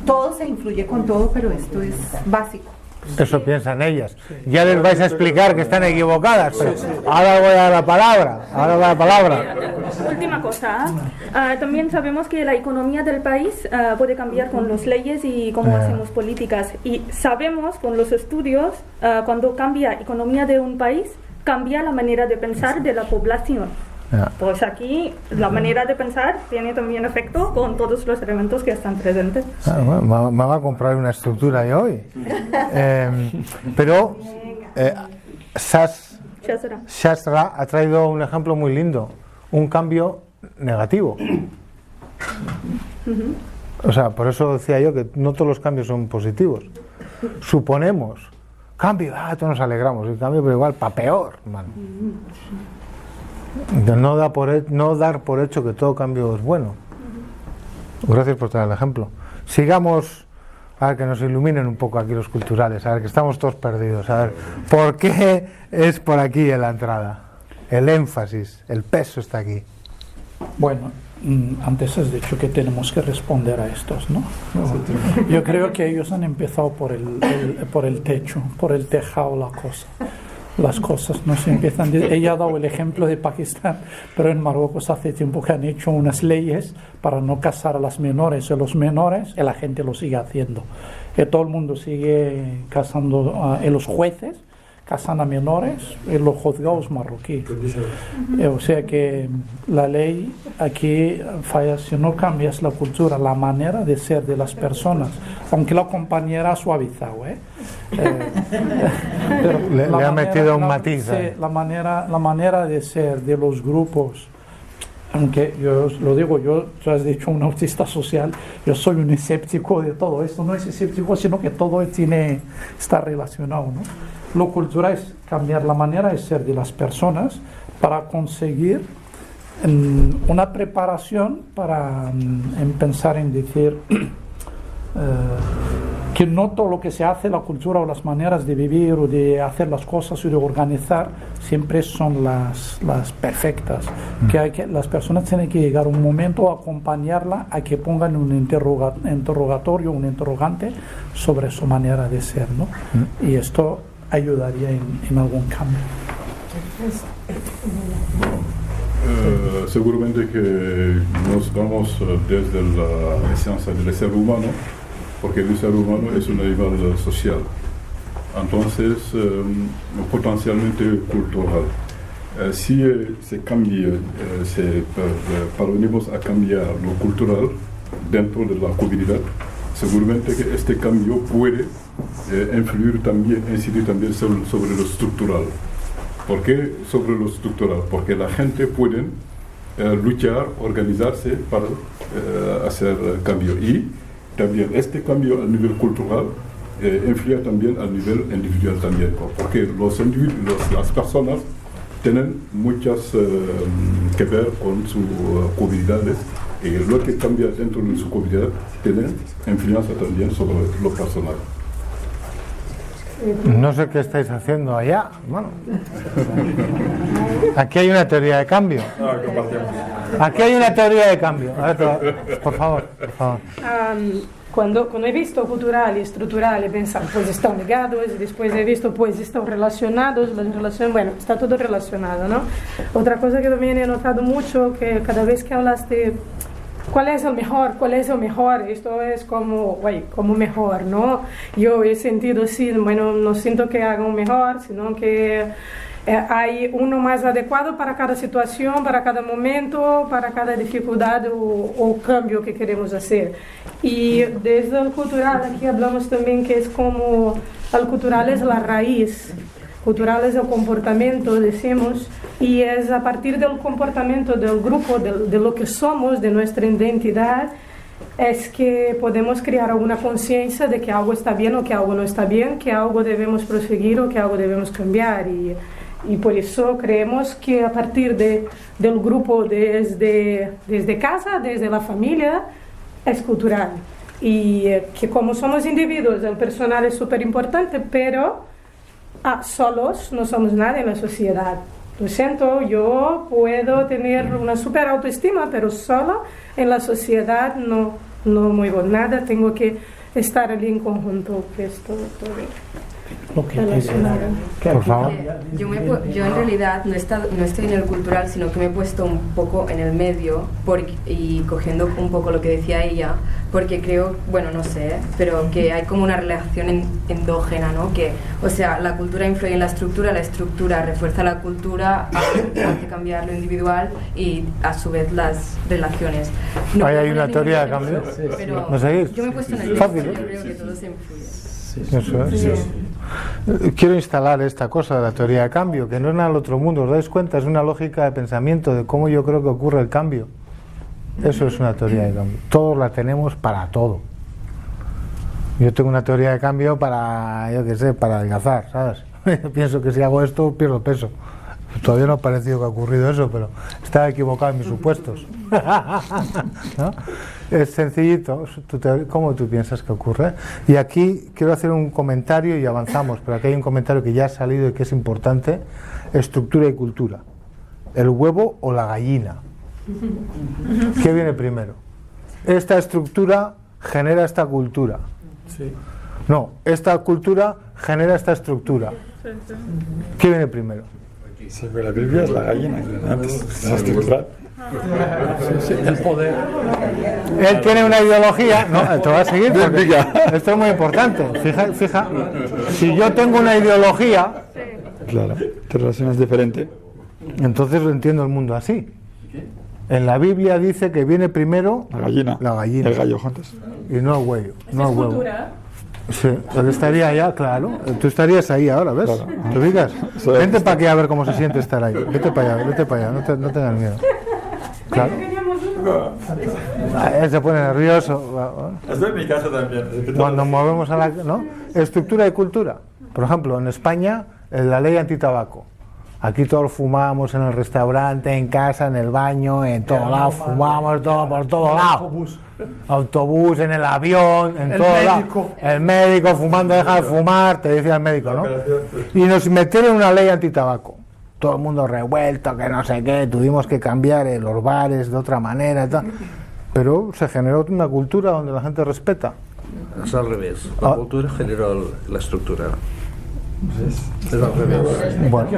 todo se influye con todo, pero esto es básico. Eso piensan ellas. Ya les vais a explicar que están equivocadas, pero ahora voy a dar la palabra. Última cosa. También sabemos que la economía del país puede cambiar con las leyes y cómo hacemos políticas. Y sabemos con los estudios, cuando cambia la economía de un país, cambia la manera de pensar de la población. Pues aquí la manera de pensar tiene también efecto con todos los elementos que están presentes. Bueno, me va a comprar una estructura yo hoy. Pero Shastra ha traído un ejemplo muy lindo, un cambio negativo. O sea, por eso decía yo que no todos los cambios son positivos. Suponemos, cambio, todos nos alegramos, el cambio, pero igual para peor, hermano. No dar por hecho que todo cambio es bueno. Gracias por traer el ejemplo. Sigamos, a ver, que nos iluminen un poco aquí los culturales, a ver, que estamos todos perdidos, a ver, ¿por qué es por aquí en la entrada? El énfasis, el peso está aquí. Bueno, antes has dicho que tenemos que responder a estos, ¿no? Yo creo que ellos han empezado por el techo, por el tejado, las cosas no se empiezan. Ella ha dado el ejemplo de Pakistán, pero en Marruecos hace tiempo que han hecho unas leyes para no casar a las menores, y los menores, y la gente lo sigue haciendo. Y todo el mundo sigue casando, y los jueces casan a menores en los juzgados marroquíes. O sea que la ley aquí falla si no cambias la cultura, la manera de ser de las personas, aunque la compañera ha suavizado, pero le ha metido un matiz. Sí, la manera de ser de los grupos, aunque yo lo digo, tú has dicho un autista social, yo soy un escéptico de todo esto, no es escéptico, sino que todo está relacionado, ¿no? Lo cultural es cambiar la manera de ser de las personas para conseguir una preparación para pensar en decir que no todo lo que se hace, la cultura o las maneras de vivir o de hacer las cosas o de organizar siempre son las perfectas, que las personas tienen que llegar un momento a acompañarla a que pongan un interrogatorio, un interrogante sobre su manera de ser, ¿no? Y esto ayudaría en algún cambio. Seguramente que nos vamos desde la esencia del ser humano, porque el ser humano es un animal social, entonces potencialmente cultural. Si se cambia, parvenimos a cambiar lo cultural dentro de la comunidad, seguramente que este cambio puede incidir también sobre lo estructural. ¿Por qué sobre lo estructural? Porque la gente puede luchar, organizarse para hacer cambio, y también este cambio a nivel cultural influye también a nivel individual también, porque las personas tienen muchas que ver con sus comunidades, y lo que cambia dentro de su comunidad tiene influencia también sobre lo personal. No sé qué estáis haciendo allá. Bueno, aquí hay una teoría de cambio. Aquí hay una teoría de cambio. A ver, por favor. Cuando he visto cultural y estructural, he pensado, pues están ligados, y después he visto, pues están relacionados, las relaciones, bueno, está todo relacionado, ¿no? Otra cosa que también he notado mucho, que cada vez que hablaste, ¿cuál es el mejor? Esto es como mejor, ¿no? Yo he sentido así, bueno, no siento que haga un mejor, sino que hay uno más adecuado para cada situación, para cada momento, para cada dificultad o cambio que queremos hacer. Y desde el cultural, aquí hablamos también que es como, el cultural es la raíz, cultural es el comportamiento, decimos, y es a partir del comportamiento del grupo, de lo que somos, de nuestra identidad, es que podemos crear alguna conciencia de que algo está bien o que algo no está bien, que algo debemos proseguir o que algo debemos cambiar. Y por eso creemos que a partir del grupo desde casa, desde la familia, es cultural. Y que como somos individuos, el personal es súper importante, pero solos no somos nada en la sociedad. Lo siento, yo puedo tener una súper autoestima, pero solo en la sociedad no muevo nada, tengo que estar allí en conjunto, que es todo relacionado. Por favor. Yo en realidad no estoy en el cultural, sino que me he puesto un poco en el medio y cogiendo un poco lo que decía ella, porque creo, bueno, no sé, pero que hay como una relación endógena, ¿no? Que, o sea, la cultura influye en la estructura refuerza la cultura, hace cambiar lo individual y a su vez las relaciones. No hay una teoría de cambio. Pero ¿No seguís? yo me he puesto en el medio, Fácil, yo creo que todo se influye. Eso es. Quiero instalar esta cosa de la teoría de cambio, que no es nada del otro mundo, os dais cuenta, es una lógica de pensamiento de cómo yo creo que ocurre el cambio. Eso es una teoría de cambio. Todos la tenemos para todo. Yo tengo una teoría de cambio para, yo qué sé, para adelgazar, ¿sabes? Pienso que si hago esto pierdo peso. Todavía no ha parecido que ha ocurrido eso, pero estaba equivocado en mis supuestos. ¿No? Es sencillito. ¿Cómo tú piensas que ocurre? Y aquí quiero hacer un comentario y avanzamos, pero aquí hay un comentario que ya ha salido y que es importante. Estructura y cultura. ¿El huevo o la gallina? ¿Qué viene primero? Esta estructura genera esta cultura. Sí. No, esta cultura genera esta estructura. ¿Qué viene primero? Sí, pero la Biblia es la gallina, antes la estructura. El poder. Él tiene una ideología, no, te voy a seguir porque esto es muy importante. Fija, si yo tengo una ideología, claro, te relacionas diferente. Entonces lo entiendo el mundo así. En la Biblia dice que viene primero la gallina, el gallo juntos. Y no el huevo, no el huevo. Sí, él estaría allá, claro. Tú estarías ahí ahora, ¿ves? Claro. ¿Te ubicas? Vente para aquí a ver cómo se siente estar ahí. Vete para allá, no tengas miedo. Claro. Él se pone nervioso. Estoy en mi casa también. Cuando movemos a la... ¿no? Estructura y cultura. Por ejemplo, en España, la ley antitabaco. Aquí todos fumamos en el restaurante, en casa, en el baño, en todo lado, fumamos todo por todo lado. Autobús, en el avión, en todo lado. El médico fumando, deja de fumar, te decía el médico, ¿no? Y nos metieron una ley antitabaco. Todo el mundo revuelto, que no sé qué, tuvimos que cambiar los bares de otra manera y tal. Pero se generó una cultura donde la gente respeta. Es al revés. La cultura generó la estructura. Es al revés. Bueno,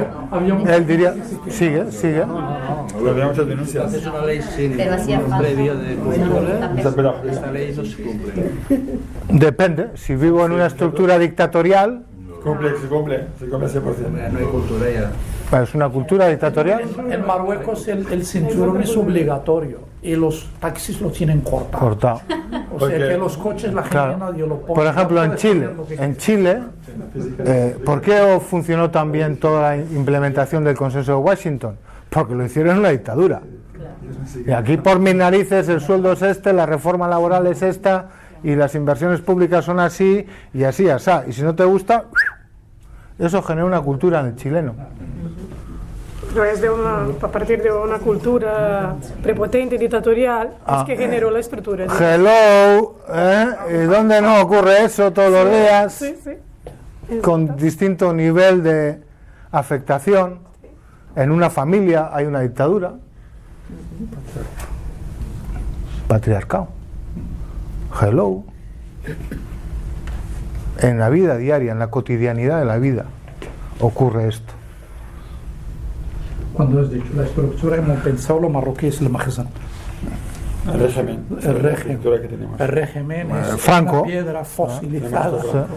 él diría, sigue. Había muchas denuncias. Es una ley sin previo de cultura. Esta ley no se cumple. Depende. Si vivo en una estructura dictatorial. Se cumple 100%. No hay cultura ya. ¿Es una cultura dictatorial? En Marruecos el cinturón es obligatorio y los taxis lo tienen cortado. O sea que los coches la gente nadie lo pone. Por ejemplo, en Chile, ¿por qué funcionó tan bien toda la implementación del consenso de Washington? Porque lo hicieron en la dictadura. Y aquí por mis narices el sueldo es este, la reforma laboral es esta y las inversiones públicas son así y así, asá. Y si no te gusta, eso genera una cultura en el chileno. Pero es a partir de una cultura prepotente y dictatorial es que generó la estructura. Hello, ¿y dónde no ocurre eso todos los días? Sí. Con distinto nivel de afectación. En una familia hay una dictadura. Patriarcado. Hello. En la vida diaria, en la cotidianidad de la vida, ocurre esto. Cuando has dicho la estructura, hemos pensado lo marroquí es el magazán. El régimen. El régimen es Franco. una piedra fosilizada.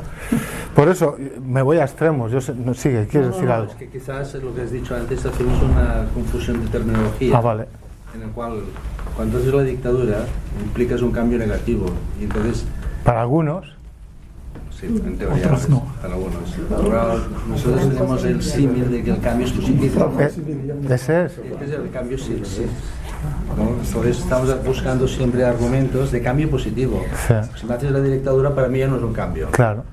Por eso me voy a extremos. Sigue, ¿quieres decir algo? Es que quizás lo que has dicho antes hacemos una confusión de terminología. Vale. En el cual, cuando haces la dictadura, implicas un cambio negativo. Y entonces. Para algunos. Sí, en teoría. No. Para algunos. Ahora, nosotros tenemos el símil de que el cambio es positivo. Ese es. El cambio sí. ¿No? Entonces estamos buscando siempre argumentos de cambio positivo. Sí. Si me haces la dictadura, para mí ya no es un cambio. Claro,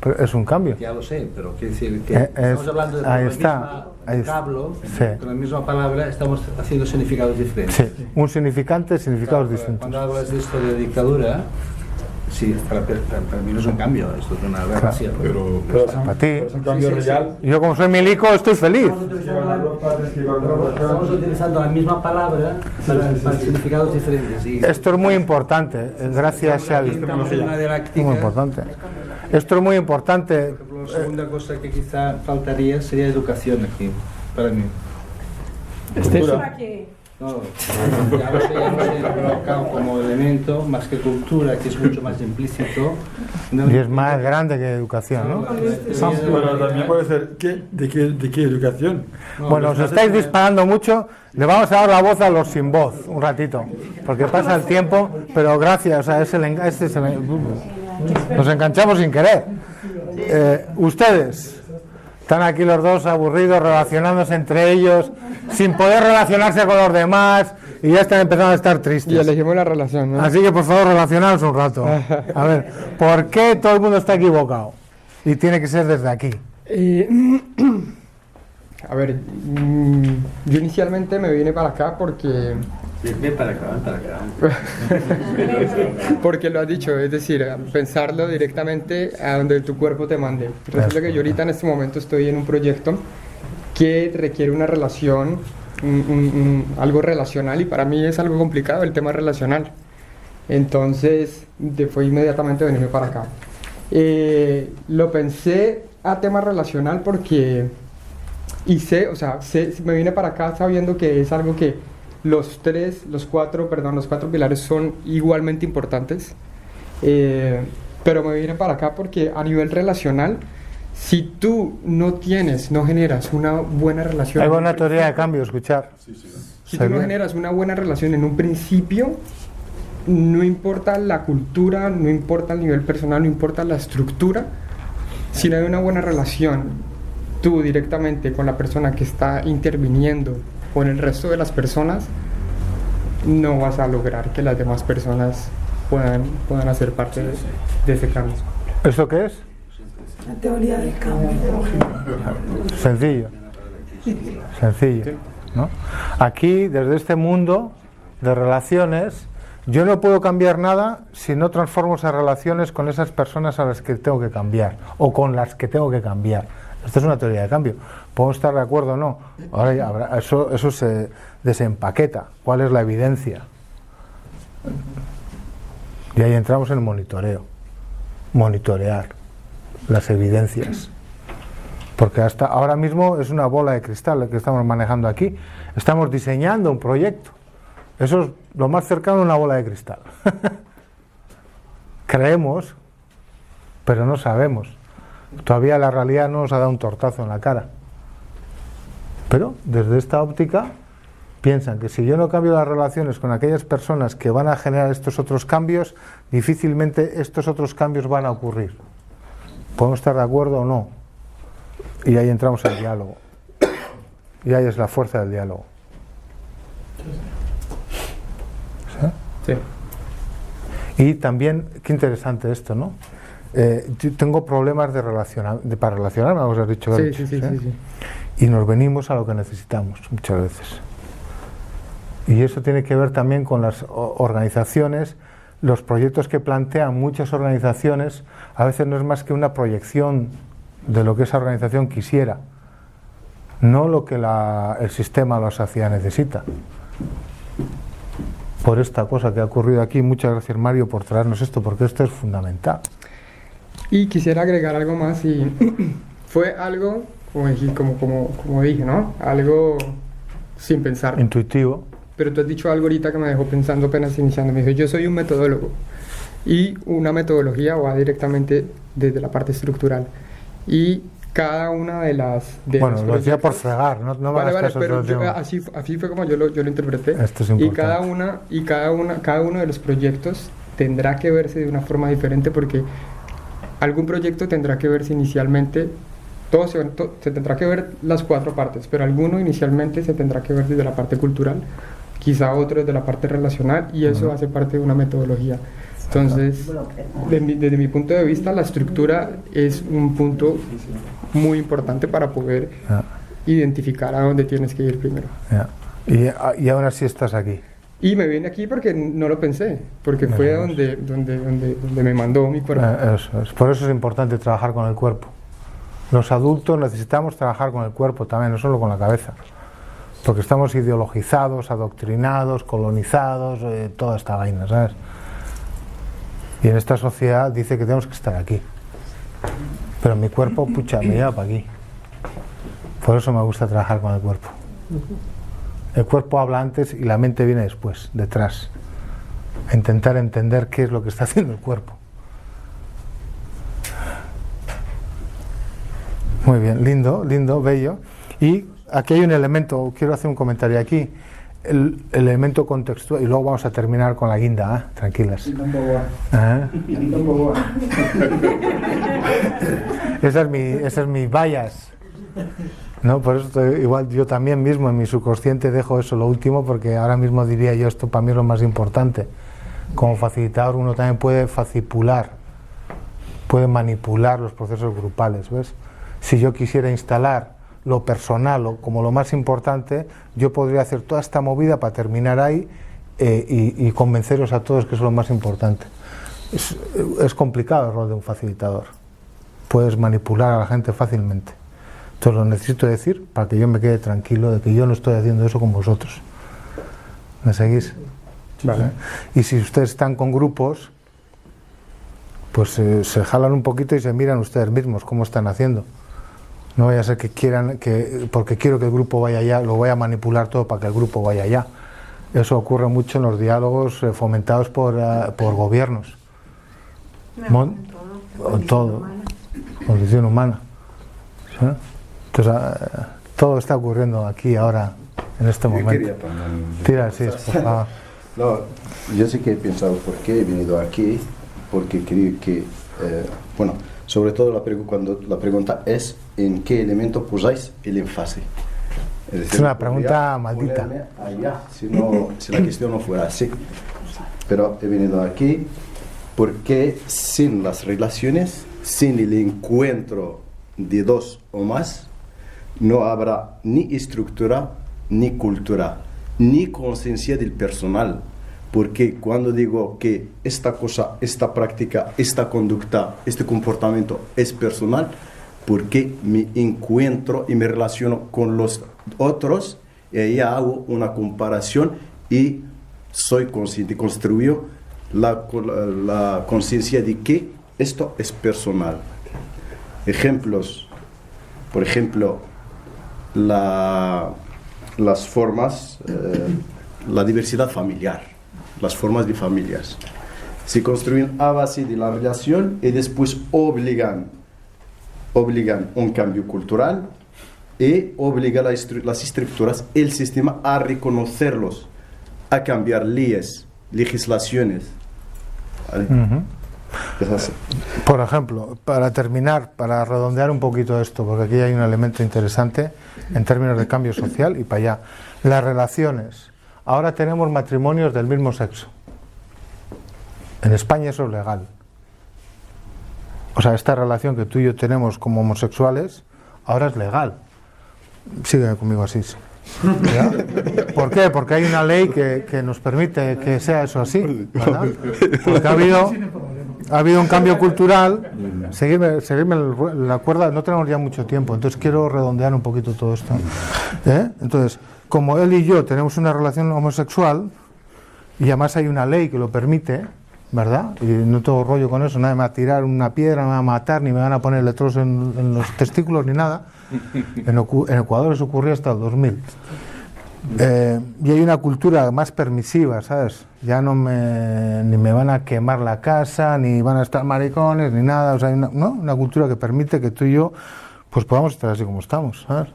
pero es un cambio. Ya lo sé, pero quiero decir que estamos hablando de ahí la está, misma ahí vocablo, sí. Con la misma palabra estamos haciendo significados diferentes. Sí, un significante, significados claro, distintos. Cuando hablas de esto de dictadura, sí, para mí no es un cambio, esto es una aberración. Pero para ti, es un cambio real. Yo como soy milico estoy feliz. Estamos utilizando la misma palabra para significados diferentes. Y esto es muy importante, gracias Xavi. Muy importante. Esto es muy importante. Por ejemplo, la segunda cosa que quizá faltaría sería educación aquí, para mí. ¿Para qué? No, ya lo sé, colocado como elemento, más que cultura, que es mucho más implícito. Y es más grande que educación, ¿no? Pero también puede ser, ¿de qué educación? Bueno, os estáis disparando mucho, le vamos a dar la voz a los sin voz, un ratito, porque pasa el tiempo, pero gracias a nos enganchamos sin querer. Ustedes están aquí los dos aburridos, relacionándose entre ellos, sin poder relacionarse con los demás, y ya están empezando a estar tristes. Y elegimos la relación, ¿no? Así que por favor relacionaos un rato. A ver, ¿por qué todo el mundo está equivocado? Y tiene que ser desde aquí. A ver, yo inicialmente me vine para acá porque... Ven para acá. Porque lo has dicho, es decir, pensarlo directamente a donde tu cuerpo te mande. Resulta que yo ahorita en este momento estoy en un proyecto que requiere una relación, algo relacional, y para mí es algo complicado el tema relacional. Entonces fue inmediatamente venirme para acá. Lo pensé a tema relacional porque me vine para acá sabiendo que es algo que los cuatro pilares son igualmente importantes, pero me vine para acá porque a nivel relacional, si tú no generas una buena relación... Hay una teoría de cambio, escuchar. Si tú no generas una buena relación en un principio, no importa la cultura, no importa el nivel personal, no importa la estructura, si no hay una buena relación tú directamente con la persona que está interviniendo, con el resto de las personas, no vas a lograr que las demás personas puedan hacer parte de ese cambio. ¿Eso qué es? La teoría del cambio. Sencillo, ¿no? Aquí, desde este mundo de relaciones, yo no puedo cambiar nada si no transformo esas relaciones con esas personas a las que tengo que cambiar, o con las que tengo que cambiar. Esto es una teoría de cambio. ¿Podemos estar de acuerdo o no? Ahora eso se desempaqueta. ¿Cuál es la evidencia? Y ahí entramos en el monitoreo. Monitorear las evidencias. Porque hasta ahora mismo es una bola de cristal la que estamos manejando aquí. Estamos diseñando un proyecto. Eso es lo más cercano a una bola de cristal. Creemos, pero no sabemos. Todavía la realidad no nos ha dado un tortazo en la cara. Pero desde esta óptica piensan que si yo no cambio las relaciones con aquellas personas que van a generar estos otros cambios, difícilmente estos otros cambios van a ocurrir. ¿Podemos estar de acuerdo o no? Y ahí entramos en el diálogo. Y ahí es la fuerza del diálogo. ¿Sí? Y también, qué interesante esto, ¿no? Yo tengo problemas para relacionarme, os has dicho. Sí. Y nos venimos a lo que necesitamos muchas veces. Y eso tiene que ver también con las organizaciones, los proyectos que plantean muchas organizaciones, a veces no es más que una proyección de lo que esa organización quisiera, no lo que el sistema o la sociedad necesita. Por esta cosa que ha ocurrido aquí, muchas gracias Mario por traernos esto, porque esto es fundamental. Y quisiera agregar algo más, y fue algo, como dije, ¿no? Algo sin pensar. Intuitivo. Pero tú has dicho algo ahorita que me dejó pensando apenas iniciando. Me dijo, yo soy un metodólogo. y una metodología va directamente desde la parte estructural. Y cada una de las... bueno, lo decía por fregar, no me hagas caso, pero así fue como yo lo interpreté. Esto es importante. Y cada uno de los proyectos tendrá que verse de una forma diferente, porque algún proyecto tendrá que verse inicialmente, se tendrá que ver las 4 partes, pero alguno inicialmente se tendrá que ver desde la parte cultural, quizá otro desde la parte relacional, y eso hace parte de una metodología. Entonces, desde mi punto de vista, la estructura es un punto muy importante para poder identificar a dónde tienes que ir primero. Y ahora sí estás aquí. Y me vine aquí porque no lo pensé, porque fue donde me mandó mi cuerpo. Por eso es importante trabajar con el cuerpo. Los adultos necesitamos trabajar con el cuerpo también, no solo con la cabeza, porque estamos ideologizados, adoctrinados, colonizados, toda esta vaina, ¿sabes? Y en esta sociedad dice que tenemos que estar aquí, pero mi cuerpo, pucha, me lleva para aquí. Por eso me gusta trabajar con el cuerpo. El cuerpo habla antes y la mente viene después, detrás, a intentar entender qué es lo que está haciendo el cuerpo. Muy bien, lindo, bello. Y aquí hay un elemento, quiero hacer un comentario aquí, el elemento contextual, y luego vamos a terminar con la guinda, tranquilas. Esa es mi bias, ¿no? Por eso igual yo también mismo en mi subconsciente dejo eso lo último, porque ahora mismo diría yo, esto para mí es lo más importante. Como facilitador uno también puede manipular los procesos grupales, ¿ves? Si yo quisiera instalar lo personal como lo más importante, yo podría hacer toda esta movida para terminar ahí y convenceros a todos que es lo más importante. Es complicado el rol de un facilitador. Puedes manipular a la gente fácilmente. Entonces lo necesito decir para que yo me quede tranquilo de que yo no estoy haciendo eso con vosotros. ¿Me seguís? Vale. Y si ustedes están con grupos, pues se jalan un poquito y se miran ustedes mismos cómo están haciendo. No vaya a ser que quieran, porque quiero que el grupo vaya allá, lo voy a manipular todo para que el grupo vaya allá. Eso ocurre mucho en los diálogos fomentados por gobiernos. Todo. Condición humana. ¿Sí? Entonces, todo está ocurriendo aquí, ahora, en este momento. Tira, sí, por favor. No, yo sí que he pensado por qué he venido aquí, porque creo que, bueno, sobre todo cuando la pregunta es en qué elemento posáis el énfasis. Es decir, es una pregunta maldita. Allá, si la cuestión no fuera así. Pero he venido aquí porque sin las relaciones, sin el encuentro de 2 o más, no habrá ni estructura, ni cultura, ni conciencia del personal. Porque cuando digo que esta cosa, esta práctica, esta conducta, este comportamiento es personal, porque me encuentro y me relaciono con los otros, y ahí hago una comparación y soy consciente, construyo la conciencia de que esto es personal. Ejemplos, por ejemplo, las formas, la diversidad familiar. Las formas de familias se construyen a base de la relación y después obligan un cambio cultural y obligan las estructuras, el sistema a reconocerlos, a cambiar leyes, legislaciones. ¿Vale? Es así. Por ejemplo, para terminar, para redondear un poquito esto, porque aquí hay un elemento interesante en términos de cambio social y para allá, las relaciones. Ahora tenemos matrimonios del mismo sexo. En España eso es legal. O sea, esta relación que tú y yo tenemos como homosexuales, ahora es legal. Sigue conmigo así. Sí. ¿Ya? ¿Por qué? Porque hay una ley que nos permite que sea eso así, ¿verdad? Porque ha habido un cambio cultural. Seguirme la cuerda, no tenemos ya mucho tiempo, entonces quiero redondear un poquito todo esto. Entonces, como él y yo tenemos una relación homosexual, y además hay una ley que lo permite, ¿verdad? Y no tengo rollo con eso, nadie me va a tirar una piedra, me va a matar, ni me van a poner electrodos en los testículos, ni nada. En Ecuador eso ocurrió hasta el 2000. Y hay una cultura más permisiva, ¿sabes? Ya ni me van a quemar la casa, ni van a estar maricones, ni nada. O sea, hay una cultura que permite que tú y yo pues podamos estar así como estamos, ¿sabes?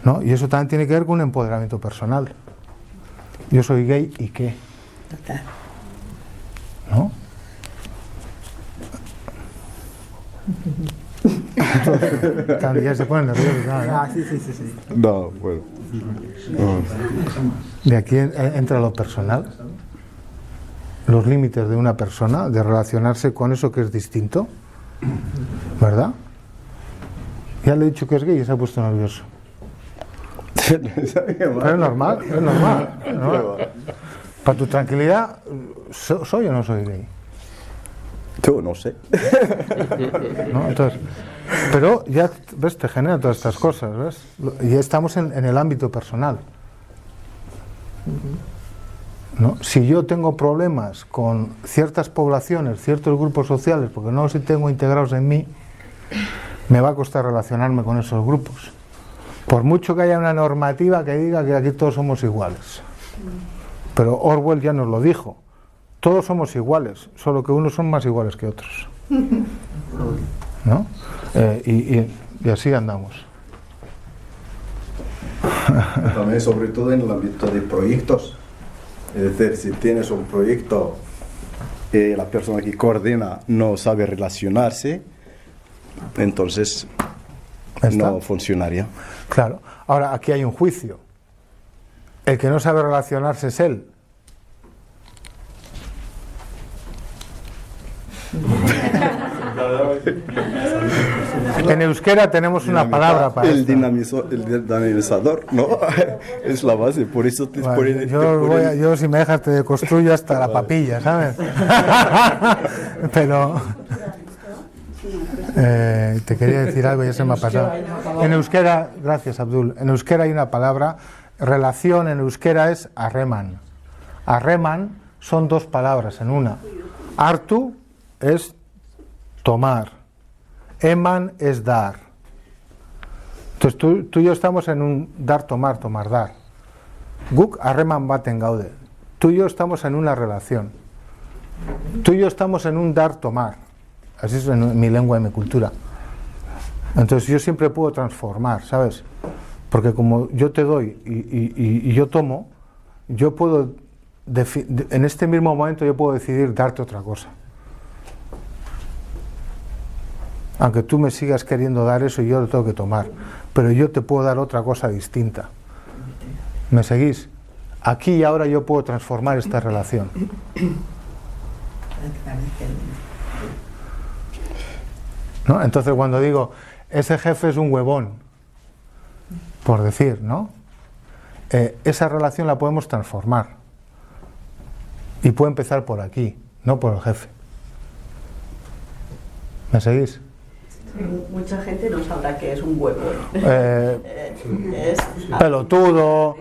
¿No? Y eso también tiene que ver con un empoderamiento personal. Yo soy gay, ¿y qué? Total. ¿No? Entonces, ya se ponen nerviosos. ¿No? Sí. No, bueno. De aquí entra lo personal, los límites de una persona, de relacionarse con eso que es distinto, ¿verdad? Ya le he dicho que es gay y se ha puesto nervioso. Pero es normal. Para tu tranquilidad, ¿soy o no soy gay? Yo no sé. ¿No? Entonces, pero ya ves, te genera todas estas cosas, ¿ves? Y estamos en el ámbito personal, ¿no? Si yo tengo problemas con ciertas poblaciones, ciertos grupos sociales, porque no los tengo integrados en mí, me va a costar relacionarme con esos grupos. Por mucho que haya una normativa que diga que aquí todos somos iguales. Pero Orwell ya nos lo dijo. Todos somos iguales, solo que unos son más iguales que otros. ¿No? Y así andamos. También, sobre todo en el ámbito de proyectos. Es decir, si tienes un proyecto y la persona que coordina no sabe relacionarse, entonces no funcionaría. Claro. Ahora, aquí hay un juicio. El que no sabe relacionarse es él. En euskera tenemos una palabra para el dinamizador, ¿no? Es la base, por eso te ponen... Yo si me dejas te deconstruyo hasta la papilla, ¿sabes? Pero te quería decir algo, ya se me ha pasado. En euskera, gracias Abdul, en euskera hay una palabra, relación en euskera es arreman. Arreman son dos palabras en una. Hartu es tomar, eman es dar. Entonces tú y yo estamos en un dar, tomar, tomar, dar. Guk harreman baten gaude. Tú y yo estamos en una relación. Tú y yo estamos en un dar, tomar. Así es en mi lengua y mi cultura. Entonces yo siempre puedo transformar, ¿sabes? Porque como yo te doy y yo tomo, yo puedo, en este mismo momento yo puedo decidir darte otra cosa. Aunque tú me sigas queriendo dar eso y yo lo tengo que tomar, pero yo te puedo dar otra cosa distinta. ¿Me seguís? Aquí y ahora yo puedo transformar esta relación. ¿No? Entonces cuando digo ese jefe es un huevón, por decir, ¿no? Esa relación la podemos transformar y puede empezar por aquí, no por el jefe. ¿Me seguís? Mucha gente no sabrá que es un huevón. Pelotudo,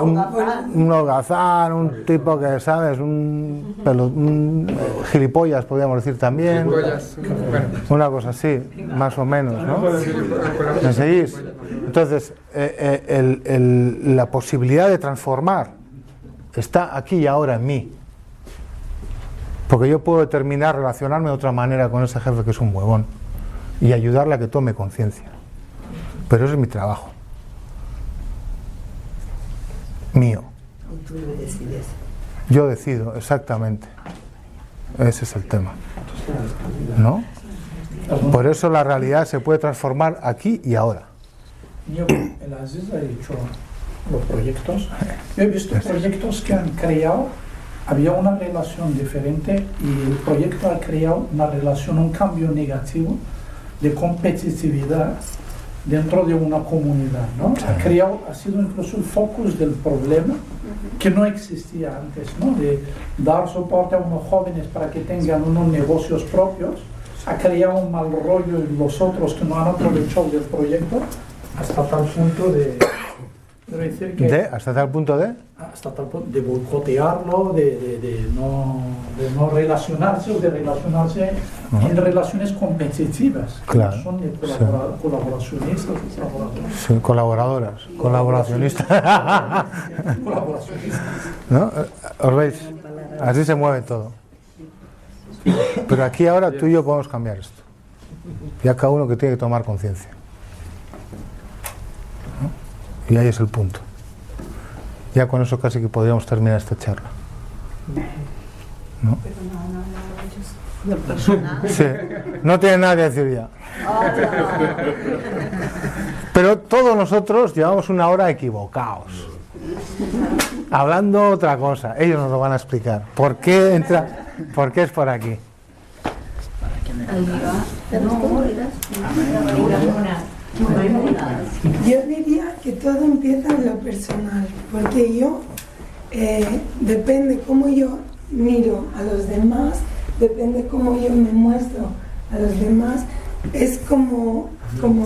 un holgazán, un tipo que, ¿sabes? Un gilipollas, podríamos decir también. Una cosa así, más o menos, ¿no? ¿Me seguís? Entonces, la posibilidad de transformar está aquí y ahora en mí. Porque yo puedo determinar relacionarme de otra manera con ese jefe que es un huevón y ayudarle a que tome conciencia. Pero ese es mi trabajo. Mío. Tú decides. Yo decido, exactamente. Ese es el tema. ¿No? Por eso la realidad se puede transformar aquí y ahora. Yo, el Aziz ha dicho los proyectos. Yo he visto proyectos que han creado, había una relación diferente y el proyecto ha creado una relación, un cambio negativo de competitividad dentro de una comunidad, ¿no? Ha sido incluso el focus del problema que no existía antes, ¿no? De dar soporte a unos jóvenes para que tengan unos negocios propios, ha creado un mal rollo en los otros que no han aprovechado del proyecto hasta tal punto de Quiero decir que ¿Hasta tal punto de? Hasta tal punto de boicotearlo, de no relacionarse o de relacionarse en relaciones competitivas. Claro. No son de colaboracionistas. Sí, colaboradoras, colaboracionistas. ¿No? ¿Os veis? Así se mueve todo. Pero aquí ahora tú y yo podemos cambiar esto. Ya cada uno que tiene que tomar conciencia. ¿No? Y ahí es el punto. Ya con eso casi que podríamos terminar esta charla. ¿No? Sí, no tiene nada que decir ya. Pero todos nosotros llevamos una hora equivocados, hablando otra cosa. Ellos nos lo van a explicar. ¿Por qué es por aquí? Yo diría que todo empieza en lo personal, porque yo, depende cómo yo miro a los demás, depende cómo yo me muestro a los demás, es como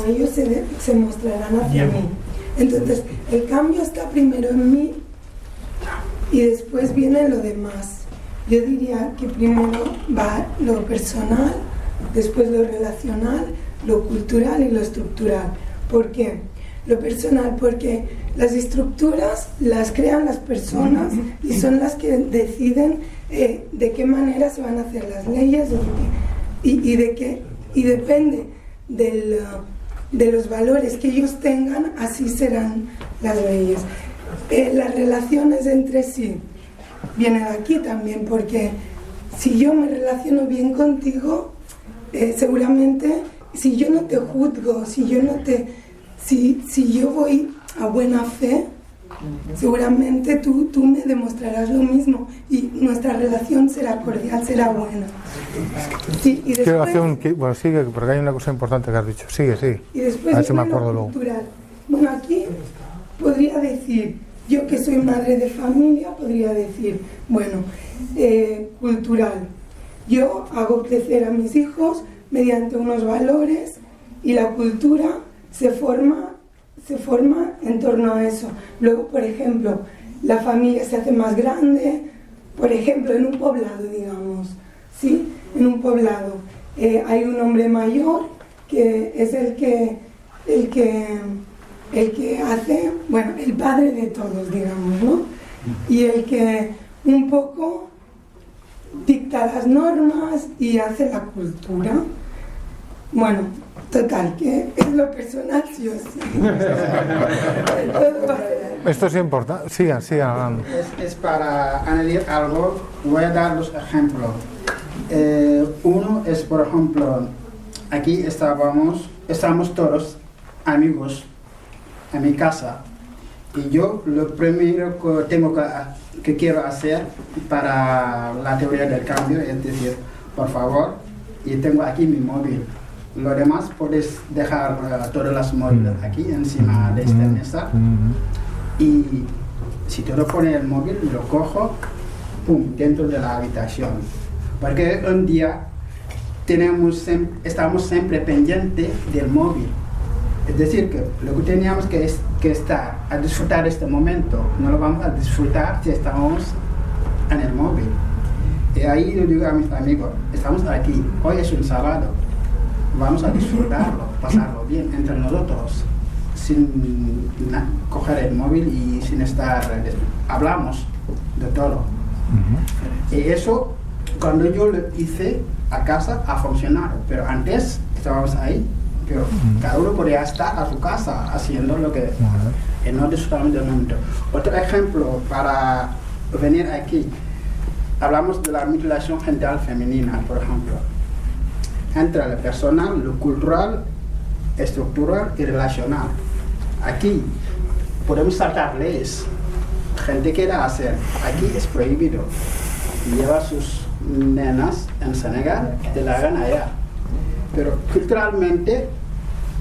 ellos se mostrarán hacia mí. Entonces, el cambio está primero en mí y después viene lo demás. Yo diría que primero va lo personal, después lo relacional, lo cultural y lo estructural. ¿Por qué? Lo personal, porque las estructuras las crean las personas y son las que deciden de qué manera se van a hacer las leyes y depende de los valores que ellos tengan, así serán las leyes. Las relaciones entre sí vienen aquí también, porque si yo me relaciono bien contigo, seguramente si yo no te juzgo, si yo voy a buena fe, seguramente tú me demostrarás lo mismo y nuestra relación será cordial, será buena. Sí, y después, quiero hacer bueno, sigue, porque hay una cosa importante que has dicho. Sigue. Y después a ver si me acuerdo luego. Cultural. Bueno, aquí podría decir, yo que soy madre de familia, podría decir, bueno, cultural. Yo hago crecer a mis hijos mediante unos valores y la cultura se forma en torno a eso. Luego, por ejemplo, la familia se hace más grande, por ejemplo, en un poblado, digamos, ¿sí? En un poblado hay un hombre mayor que es el que hace, bueno, el padre de todos, digamos, ¿no? Y el que un poco dicta las normas y hace la cultura. Bueno, total, que es lo personal, sí o sí. Esto es importante. Sigan hablando. Es para añadir algo, voy a dar los ejemplos. Uno es, por ejemplo, aquí estamos todos amigos en mi casa y yo lo primero que quiero hacer para la teoría del cambio es decir, por favor, y tengo aquí mi móvil. Lo demás puedes dejar todas las móviles aquí encima de esta mesa y si tú lo pones el móvil, lo cojo, pum, dentro de la habitación. Porque un día estamos siempre pendientes del móvil. Es decir, que lo que teníamos que estar a disfrutar este momento, no lo vamos a disfrutar si estamos en el móvil. Y ahí yo digo a mis amigos, estamos aquí, hoy es un sábado, vamos a disfrutarlo, pasarlo bien entre nosotros, sin coger el móvil y sin hablamos de todo. Y eso, cuando yo lo hice a casa, ha funcionado, pero antes estábamos ahí, pero cada uno podía estar a su casa haciendo lo que y no disfrutamos del momento. Otro ejemplo para venir aquí, hablamos de la mutilación genital femenina, por ejemplo. Entre lo personal, lo cultural, estructural y relacional. Aquí podemos saltar leyes. Gente quiere hacer, aquí es prohibido. Lleva sus nenas en Senegal, te la hagan allá. Pero culturalmente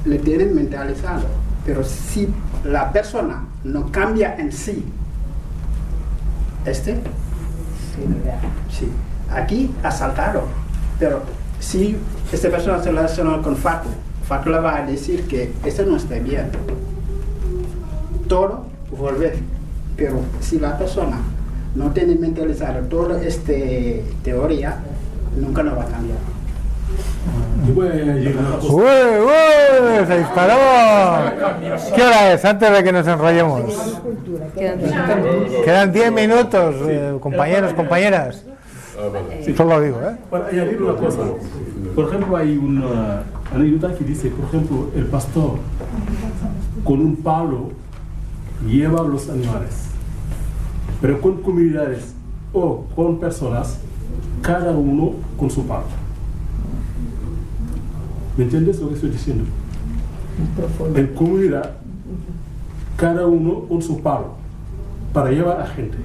le tienen mentalizado. Pero si la persona no cambia en sí, sí, aquí ha saltado. Pero si esta persona se relaciona con Fatou le va a decir que esto no está bien. Todo volver. Pero si la persona no tiene mentalizada toda esta teoría, nunca lo va a cambiar. ¡Uy! ¡Se disparó! ¿Qué hora es? Antes de que nos enrollemos. Quedan 10 minutos, compañeros, compañeras. Solo digo, ¿eh? Para añadir una cosa. Por ejemplo, hay una anécdota que dice, por ejemplo, el pastor con un palo lleva a los animales. Pero con comunidades o con personas, cada uno con su palo. ¿Me entiendes lo que estoy diciendo? En comunidad, cada uno con su palo para llevar a gente.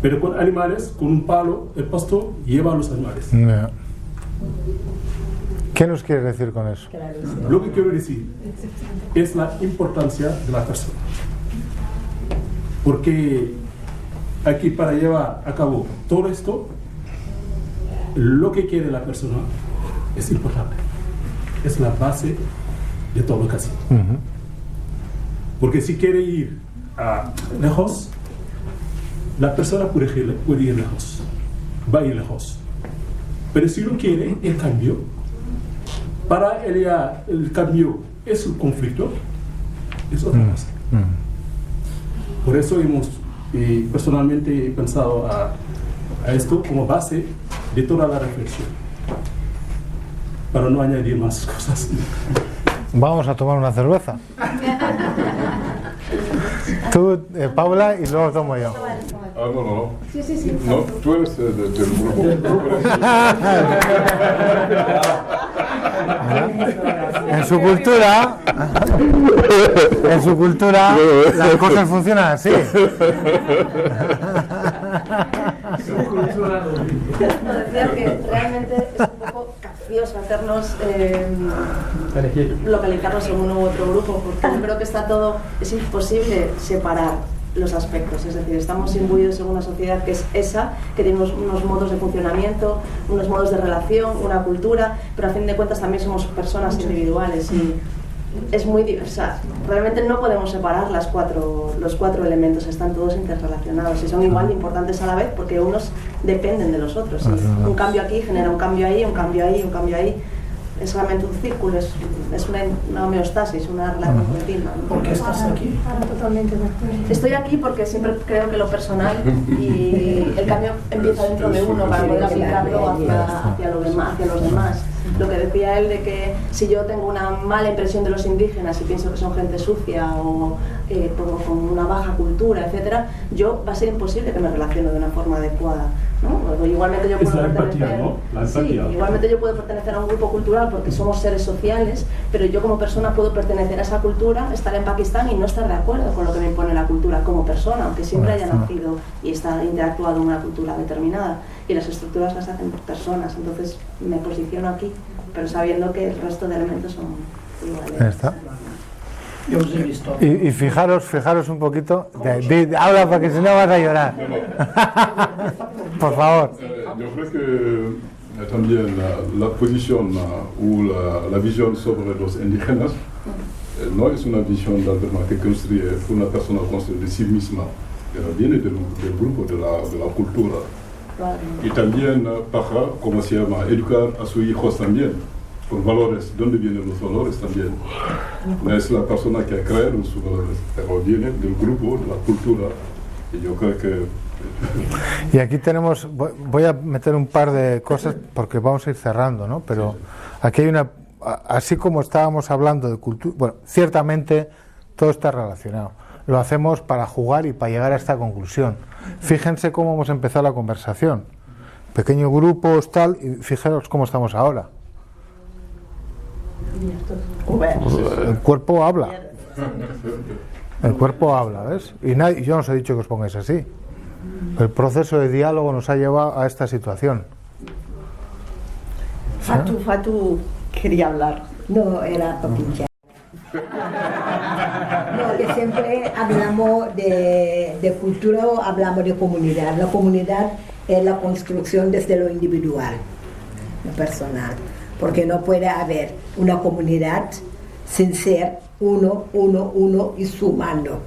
Pero con animales, con un palo, el pastor lleva a los animales. No. ¿Qué nos quieres decir con eso? Lo que quiero decir es la importancia de la persona. Porque aquí, para llevar a cabo todo esto, lo que quiere la persona es importante. Es la base de todo lo que hace. Porque si quiere ir lejos, la persona puede ir lejos, va a ir lejos. Pero si no quiere el cambio, para ella el cambio es un conflicto, es otra cosa. Por eso hemos personalmente pensado a esto como base de toda la reflexión, para no añadir más cosas. Vamos a tomar una cerveza. Tú, Paula, y luego tomo yo. No. Sí, sí, sí. No, tú eres del grupo. En su cultura, las cosas funcionan así. No, decía que realmente es un poco capcioso hacernos localizarnos en uno u otro grupo, porque yo creo que es imposible separar los aspectos, es decir, estamos imbuidos en una sociedad que es esa, que tiene unos modos de funcionamiento, unos modos de relación, una cultura, pero a fin de cuentas también somos personas individuales y es muy diversa. Realmente no podemos separar los cuatro elementos, están todos interrelacionados y son igual de importantes a la vez porque unos dependen de los otros. Un cambio aquí genera un cambio ahí, un cambio ahí, un cambio ahí. Es realmente un círculo, es una homeostasis, una relación continua. ¿Por qué estás aquí? Totalmente de acuerdo. Estoy aquí porque siempre creo que lo personal y el cambio empieza dentro de uno para poder aplicarlo hacia los demás. Lo que decía él de que si yo tengo una mala impresión de los indígenas y pienso que son gente sucia o con una baja cultura, etcétera, va a ser imposible que me relacione de una forma adecuada, ¿no? Igualmente yo puedo pertenecer, ¿no? Sí, igualmente yo puedo pertenecer a un grupo cultural porque somos seres sociales, pero yo como persona puedo pertenecer a esa cultura, estar en Pakistán y no estar de acuerdo con lo que me impone la cultura como persona, aunque siempre haya nacido y interactuado en una cultura determinada. Y las estructuras las hacen personas, entonces me posiciono aquí, pero sabiendo que el resto de elementos son iguales. ¿Está? Yo os he visto. Y fijaros un poquito, habla porque si no vas a llorar. Por favor. Yo creo que también la posición o la visión sobre los indígenas no es una visión que construye una persona construye de sí misma, pero viene del grupo, de la cultura. Y también para, como se llama, educar a sus hijos también, con valores, ¿dónde vienen los valores también? No es la persona que cree en sus valores, pero viene del grupo, de la cultura, y yo creo que... Y aquí tenemos, voy a meter un par de cosas porque vamos a ir cerrando, ¿no? Pero aquí hay una, así como estábamos hablando de cultura, bueno, ciertamente todo está relacionado. Lo hacemos para jugar y para llegar a esta conclusión. Fíjense cómo hemos empezado la conversación. Pequeños grupos, tal, y fijaros cómo estamos ahora. El cuerpo habla. El cuerpo habla, ¿ves? Y yo no os he dicho que os pongáis así. El proceso de diálogo nos ha llevado a esta situación. Fatu quería hablar. No, era Topincha. No, que siempre hablamos de cultura o hablamos de comunidad. La comunidad es la construcción desde lo individual, lo personal, porque no puede haber una comunidad sin ser uno y sumando.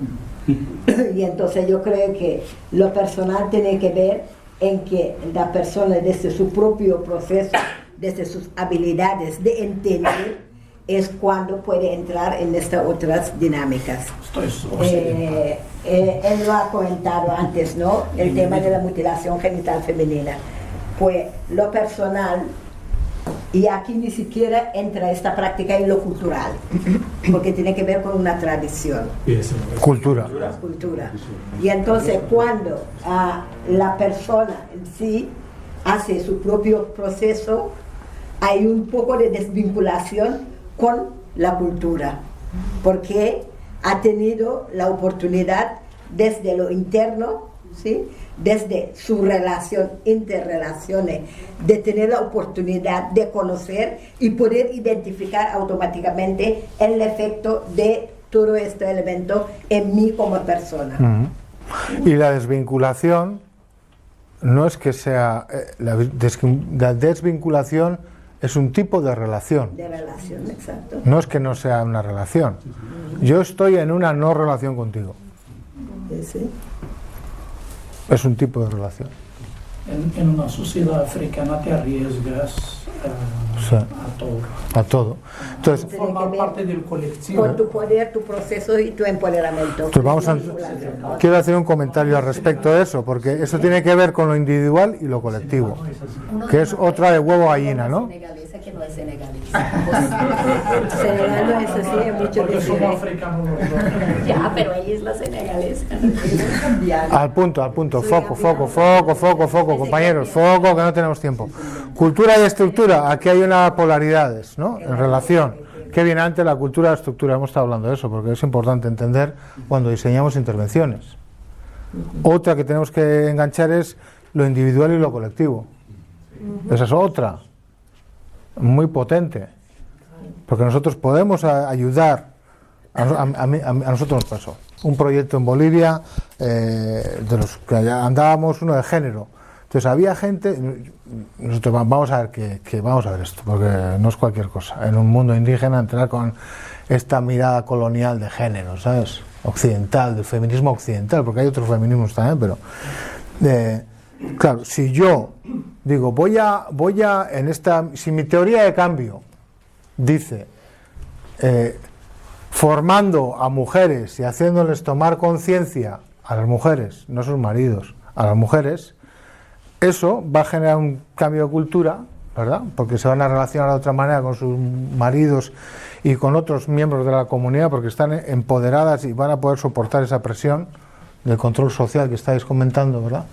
Y entonces yo creo que lo personal tiene que ver en que la persona desde su propio proceso, desde sus habilidades de entender, es cuando puede entrar en estas otras dinámicas. Él lo ha comentado antes, ¿no? El tema de la mutilación genital femenina. Pues lo personal, y aquí ni siquiera entra esta práctica en lo cultural, porque tiene que ver con una tradición. Cultura. Y entonces cuando la persona en sí hace su propio proceso, hay un poco de desvinculación con la cultura, porque ha tenido la oportunidad desde lo interno, ¿sí?, desde su relación, interrelaciones, de tener la oportunidad de conocer y poder identificar automáticamente el efecto de todo este elemento en mí como persona. Y la desvinculación no es que sea la desvinculación es un tipo de relación. De relación, exacto. No es que no sea una relación. Yo estoy en una no relación contigo. Sí. Es un tipo de relación. En una sociedad africana te arriesgas Sí. a todo. A todo. Entonces, Formar parte del colectivo. Con tu poder, tu proceso y tu empoderamiento. entonces quiero hacer un comentario al respecto de eso, porque eso tiene que ver con lo individual y lo colectivo, que es otra de huevo gallina, ¿no? Senegalesa que no es senegalesa. Senegal no es así, hay mucho que somos africanos los dos. Ya, pero ella es la senegalesa. Al punto, foco, compañeros, foco, que no tenemos tiempo. Cultura y estructura, aquí hay unas polaridades, ¿no?, en relación. ¿Qué viene antes, la cultura y la estructura? Hemos estado hablando de eso, porque es importante entender cuando diseñamos intervenciones. Otra que tenemos que enganchar es lo individual y lo colectivo. Esa es otra, muy potente, porque nosotros podemos ayudar. A nosotros nos pasó un proyecto en Bolivia, de los que andábamos, uno de género. Entonces había gente, nosotros vamos a ver esto, porque no es cualquier cosa, en un mundo indígena entrar con esta mirada colonial de género, ¿sabes?, occidental, del feminismo occidental, porque hay otros feminismos también, pero claro, si yo digo si mi teoría de cambio dice formando a mujeres y haciéndoles tomar conciencia a las mujeres, no a sus maridos, a las mujeres, eso va a generar un cambio de cultura, ¿verdad?, porque se van a relacionar de otra manera con sus maridos y con otros miembros de la comunidad, porque están empoderadas y van a poder soportar esa presión del control social que estáis comentando, ¿verdad?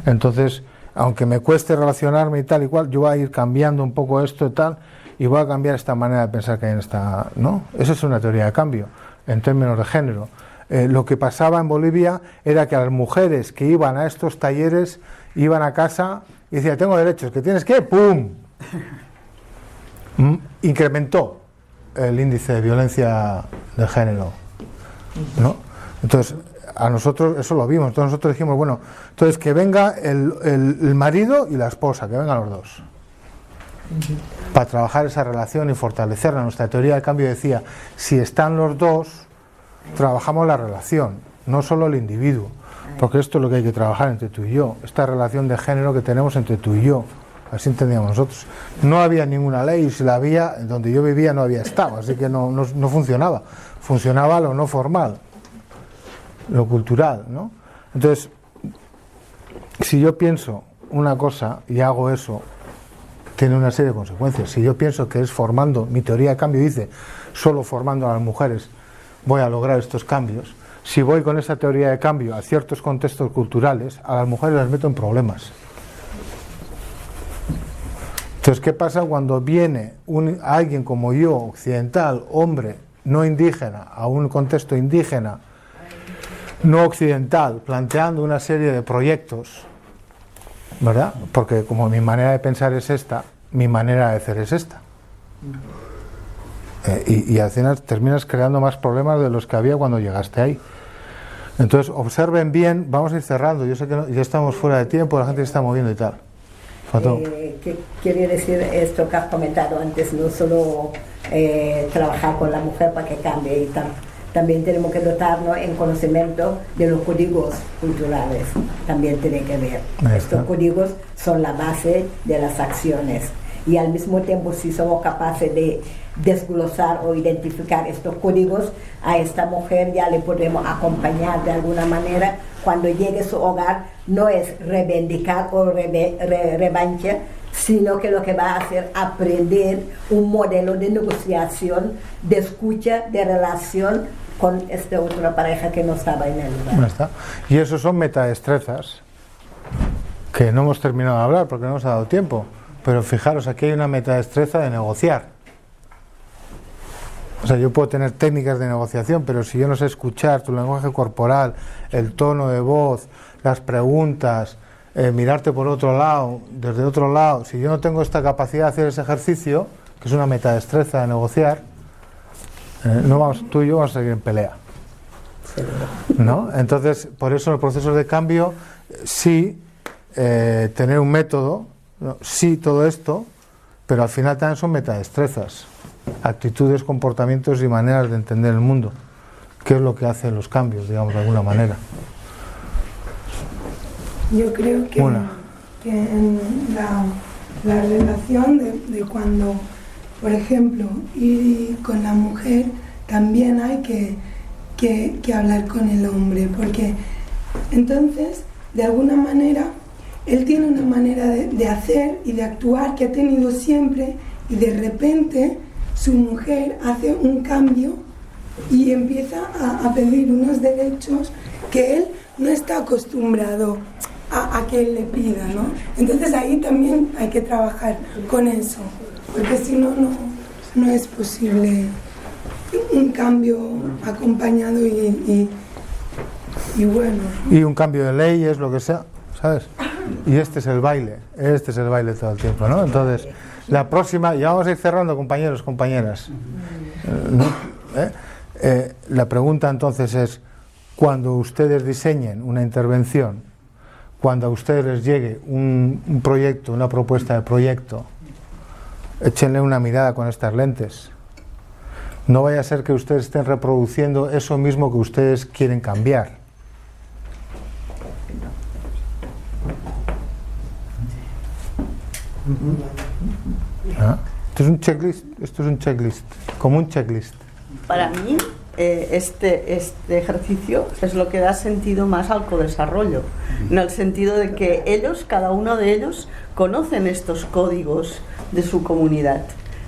Entonces, aunque me cueste relacionarme y tal y cual, yo voy a ir cambiando un poco esto y tal, y voy a cambiar esta manera de pensar que hay en esta, ¿no? Esa es una teoría de cambio en términos de género. Lo que pasaba en Bolivia era que a las mujeres que iban a estos talleres iban a casa y decían, tengo derechos, que tienes que, ¡pum!, incrementó el índice de violencia de género, ¿no? Entonces, a nosotros eso lo vimos. Entonces nosotros dijimos, bueno, entonces que venga el marido y la esposa, que vengan los dos, para trabajar esa relación y fortalecerla. Nuestra teoría de cambio decía, si están los dos, trabajamos la relación, no solo el individuo, porque esto es lo que hay que trabajar entre tú y yo, esta relación de género que tenemos entre tú y yo, así entendíamos nosotros. No había ninguna ley, y si la había, donde yo vivía no había estado, así que no funcionaba. Funcionaba lo no formal, lo cultural, ¿no? Entonces, si yo pienso una cosa y hago eso, tiene una serie de consecuencias. Si yo pienso que es formando, mi teoría de cambio dice, solo formando a las mujeres voy a lograr estos cambios. Si voy con esa teoría de cambio a ciertos contextos culturales, a las mujeres las meto en problemas. Entonces, ¿qué pasa cuando viene alguien como yo, occidental, hombre, no indígena, a un contexto indígena, no occidental, planteando una serie de proyectos, ¿verdad? Porque como mi manera de pensar es esta, mi manera de hacer es esta. Y al final terminas creando más problemas de los que había cuando llegaste ahí. Entonces, observen bien, vamos a ir cerrando, yo sé que ya estamos fuera de tiempo, la gente se está moviendo y tal. ¿Qué quiere decir esto que has comentado antes? No solo trabajar con la mujer para que cambie y tal, también tenemos que dotarnos en conocimiento de los códigos culturales, también tiene que ver. Estos códigos son la base de las acciones y al mismo tiempo si somos capaces de desglosar o identificar estos códigos, a esta mujer ya le podemos acompañar de alguna manera cuando llegue a su hogar, no es reivindicar o revancha, sino que lo que va a hacer aprender un modelo de negociación, de escucha, de relación con esta otra pareja que no estaba en el lugar. Está. Y eso son metadestrezas que no hemos terminado de hablar porque no nos ha dado tiempo, pero fijaros, aquí hay una metadestreza de negociar. O sea, yo puedo tener técnicas de negociación, pero si yo no sé escuchar tu lenguaje corporal, el tono de voz, las preguntas, mirarte por otro lado, desde otro lado, si yo no tengo esta capacidad de hacer ese ejercicio, que es una metadestreza de negociar, tú y yo vamos a seguir en pelea, ¿no? Entonces, por eso en los procesos de cambio, sí, tener un método, ¿no? Sí, todo esto, pero al final también son metadestrezas, actitudes, comportamientos y maneras de entender el mundo, que es lo que hacen los cambios, digamos, de alguna manera. Yo creo que en la relación de cuando, por ejemplo, ir con la mujer, también hay que hablar con el hombre, porque entonces, de alguna manera, él tiene una manera de hacer y de actuar que ha tenido siempre, y de repente su mujer hace un cambio y empieza a pedir unos derechos que él no está acostumbrado a que él le pida, ¿no? Entonces ahí también hay que trabajar con eso, porque si no, no es posible un cambio acompañado y bueno. Y un cambio de leyes, lo que sea, ¿sabes? Y este es el baile todo el tiempo, ¿no? Entonces, la próxima, ya vamos a ir cerrando, compañeros, compañeras. La pregunta entonces es, cuando ustedes diseñen una intervención, cuando a ustedes les llegue un proyecto, una propuesta de proyecto, échenle una mirada con estas lentes. No vaya a ser que ustedes estén reproduciendo eso mismo que ustedes quieren cambiar. ¿Ah? Esto es un checklist, como un checklist. Para mí, este ejercicio es lo que da sentido más al codesarrollo, en el sentido de que ellos, cada uno de ellos, conocen estos códigos de su comunidad.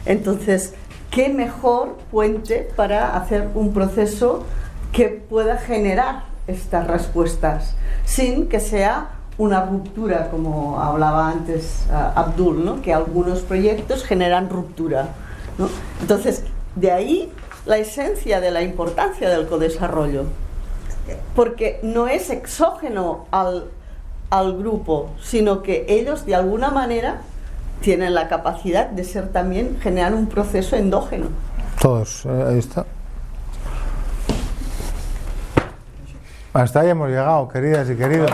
Entonces, ¿qué mejor puente para hacer un proceso que pueda generar estas respuestas sin que sea una ruptura, como hablaba antes Abdul, ¿no? Que algunos proyectos generan ruptura, ¿no? Entonces, de ahí la esencia de la importancia del codesarrollo, porque no es exógeno al grupo, sino que ellos de alguna manera tienen la capacidad de ser también, generar un proceso endógeno. Todos, ahí está. Hasta ahí hemos llegado, queridas y queridos.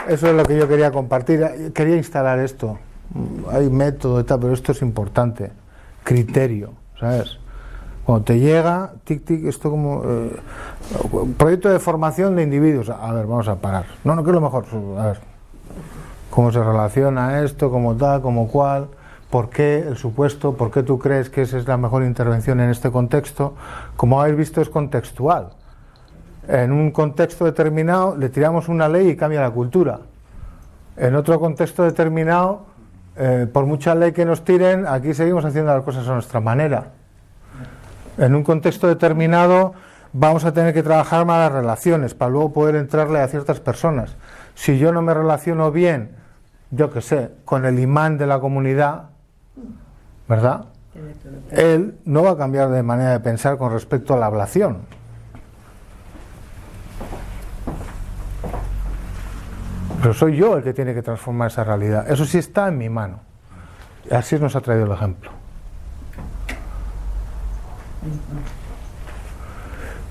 Eso es lo que yo quería compartir. Quería instalar esto. Hay método y tal, pero esto es importante. Criterio, ¿sabes? Cuando te llega, tic, tic, esto como... proyecto de formación de individuos. A ver, vamos a parar. No, ¿qué es lo mejor? A ver, ¿cómo se relaciona esto? ¿Cómo tal? ¿Cómo cual? ¿Por qué el supuesto? ¿Por qué tú crees que esa es la mejor intervención en este contexto? Como habéis visto, es contextual. En un contexto determinado le tiramos una ley y cambia la cultura. En otro contexto determinado, por mucha ley que nos tiren, aquí seguimos haciendo las cosas a nuestra manera. En un contexto determinado vamos a tener que trabajar más las relaciones para luego poder entrarle a ciertas personas. Si yo no me relaciono bien, yo qué sé, con el imán de la comunidad, ¿verdad? Él no va a cambiar de manera de pensar con respecto a la ablación. Pero soy yo el que tiene que transformar esa realidad. Eso sí está en mi mano. Así nos ha traído el ejemplo.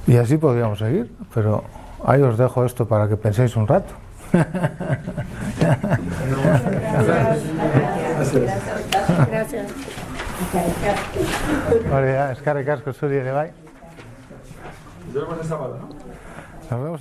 Y así podríamos seguir, pero ahí os dejo esto para que penséis un rato. Gracias. Eskerrik asko zuri ere bai. Nos vemos el sábado, ¿no? Nos vemos.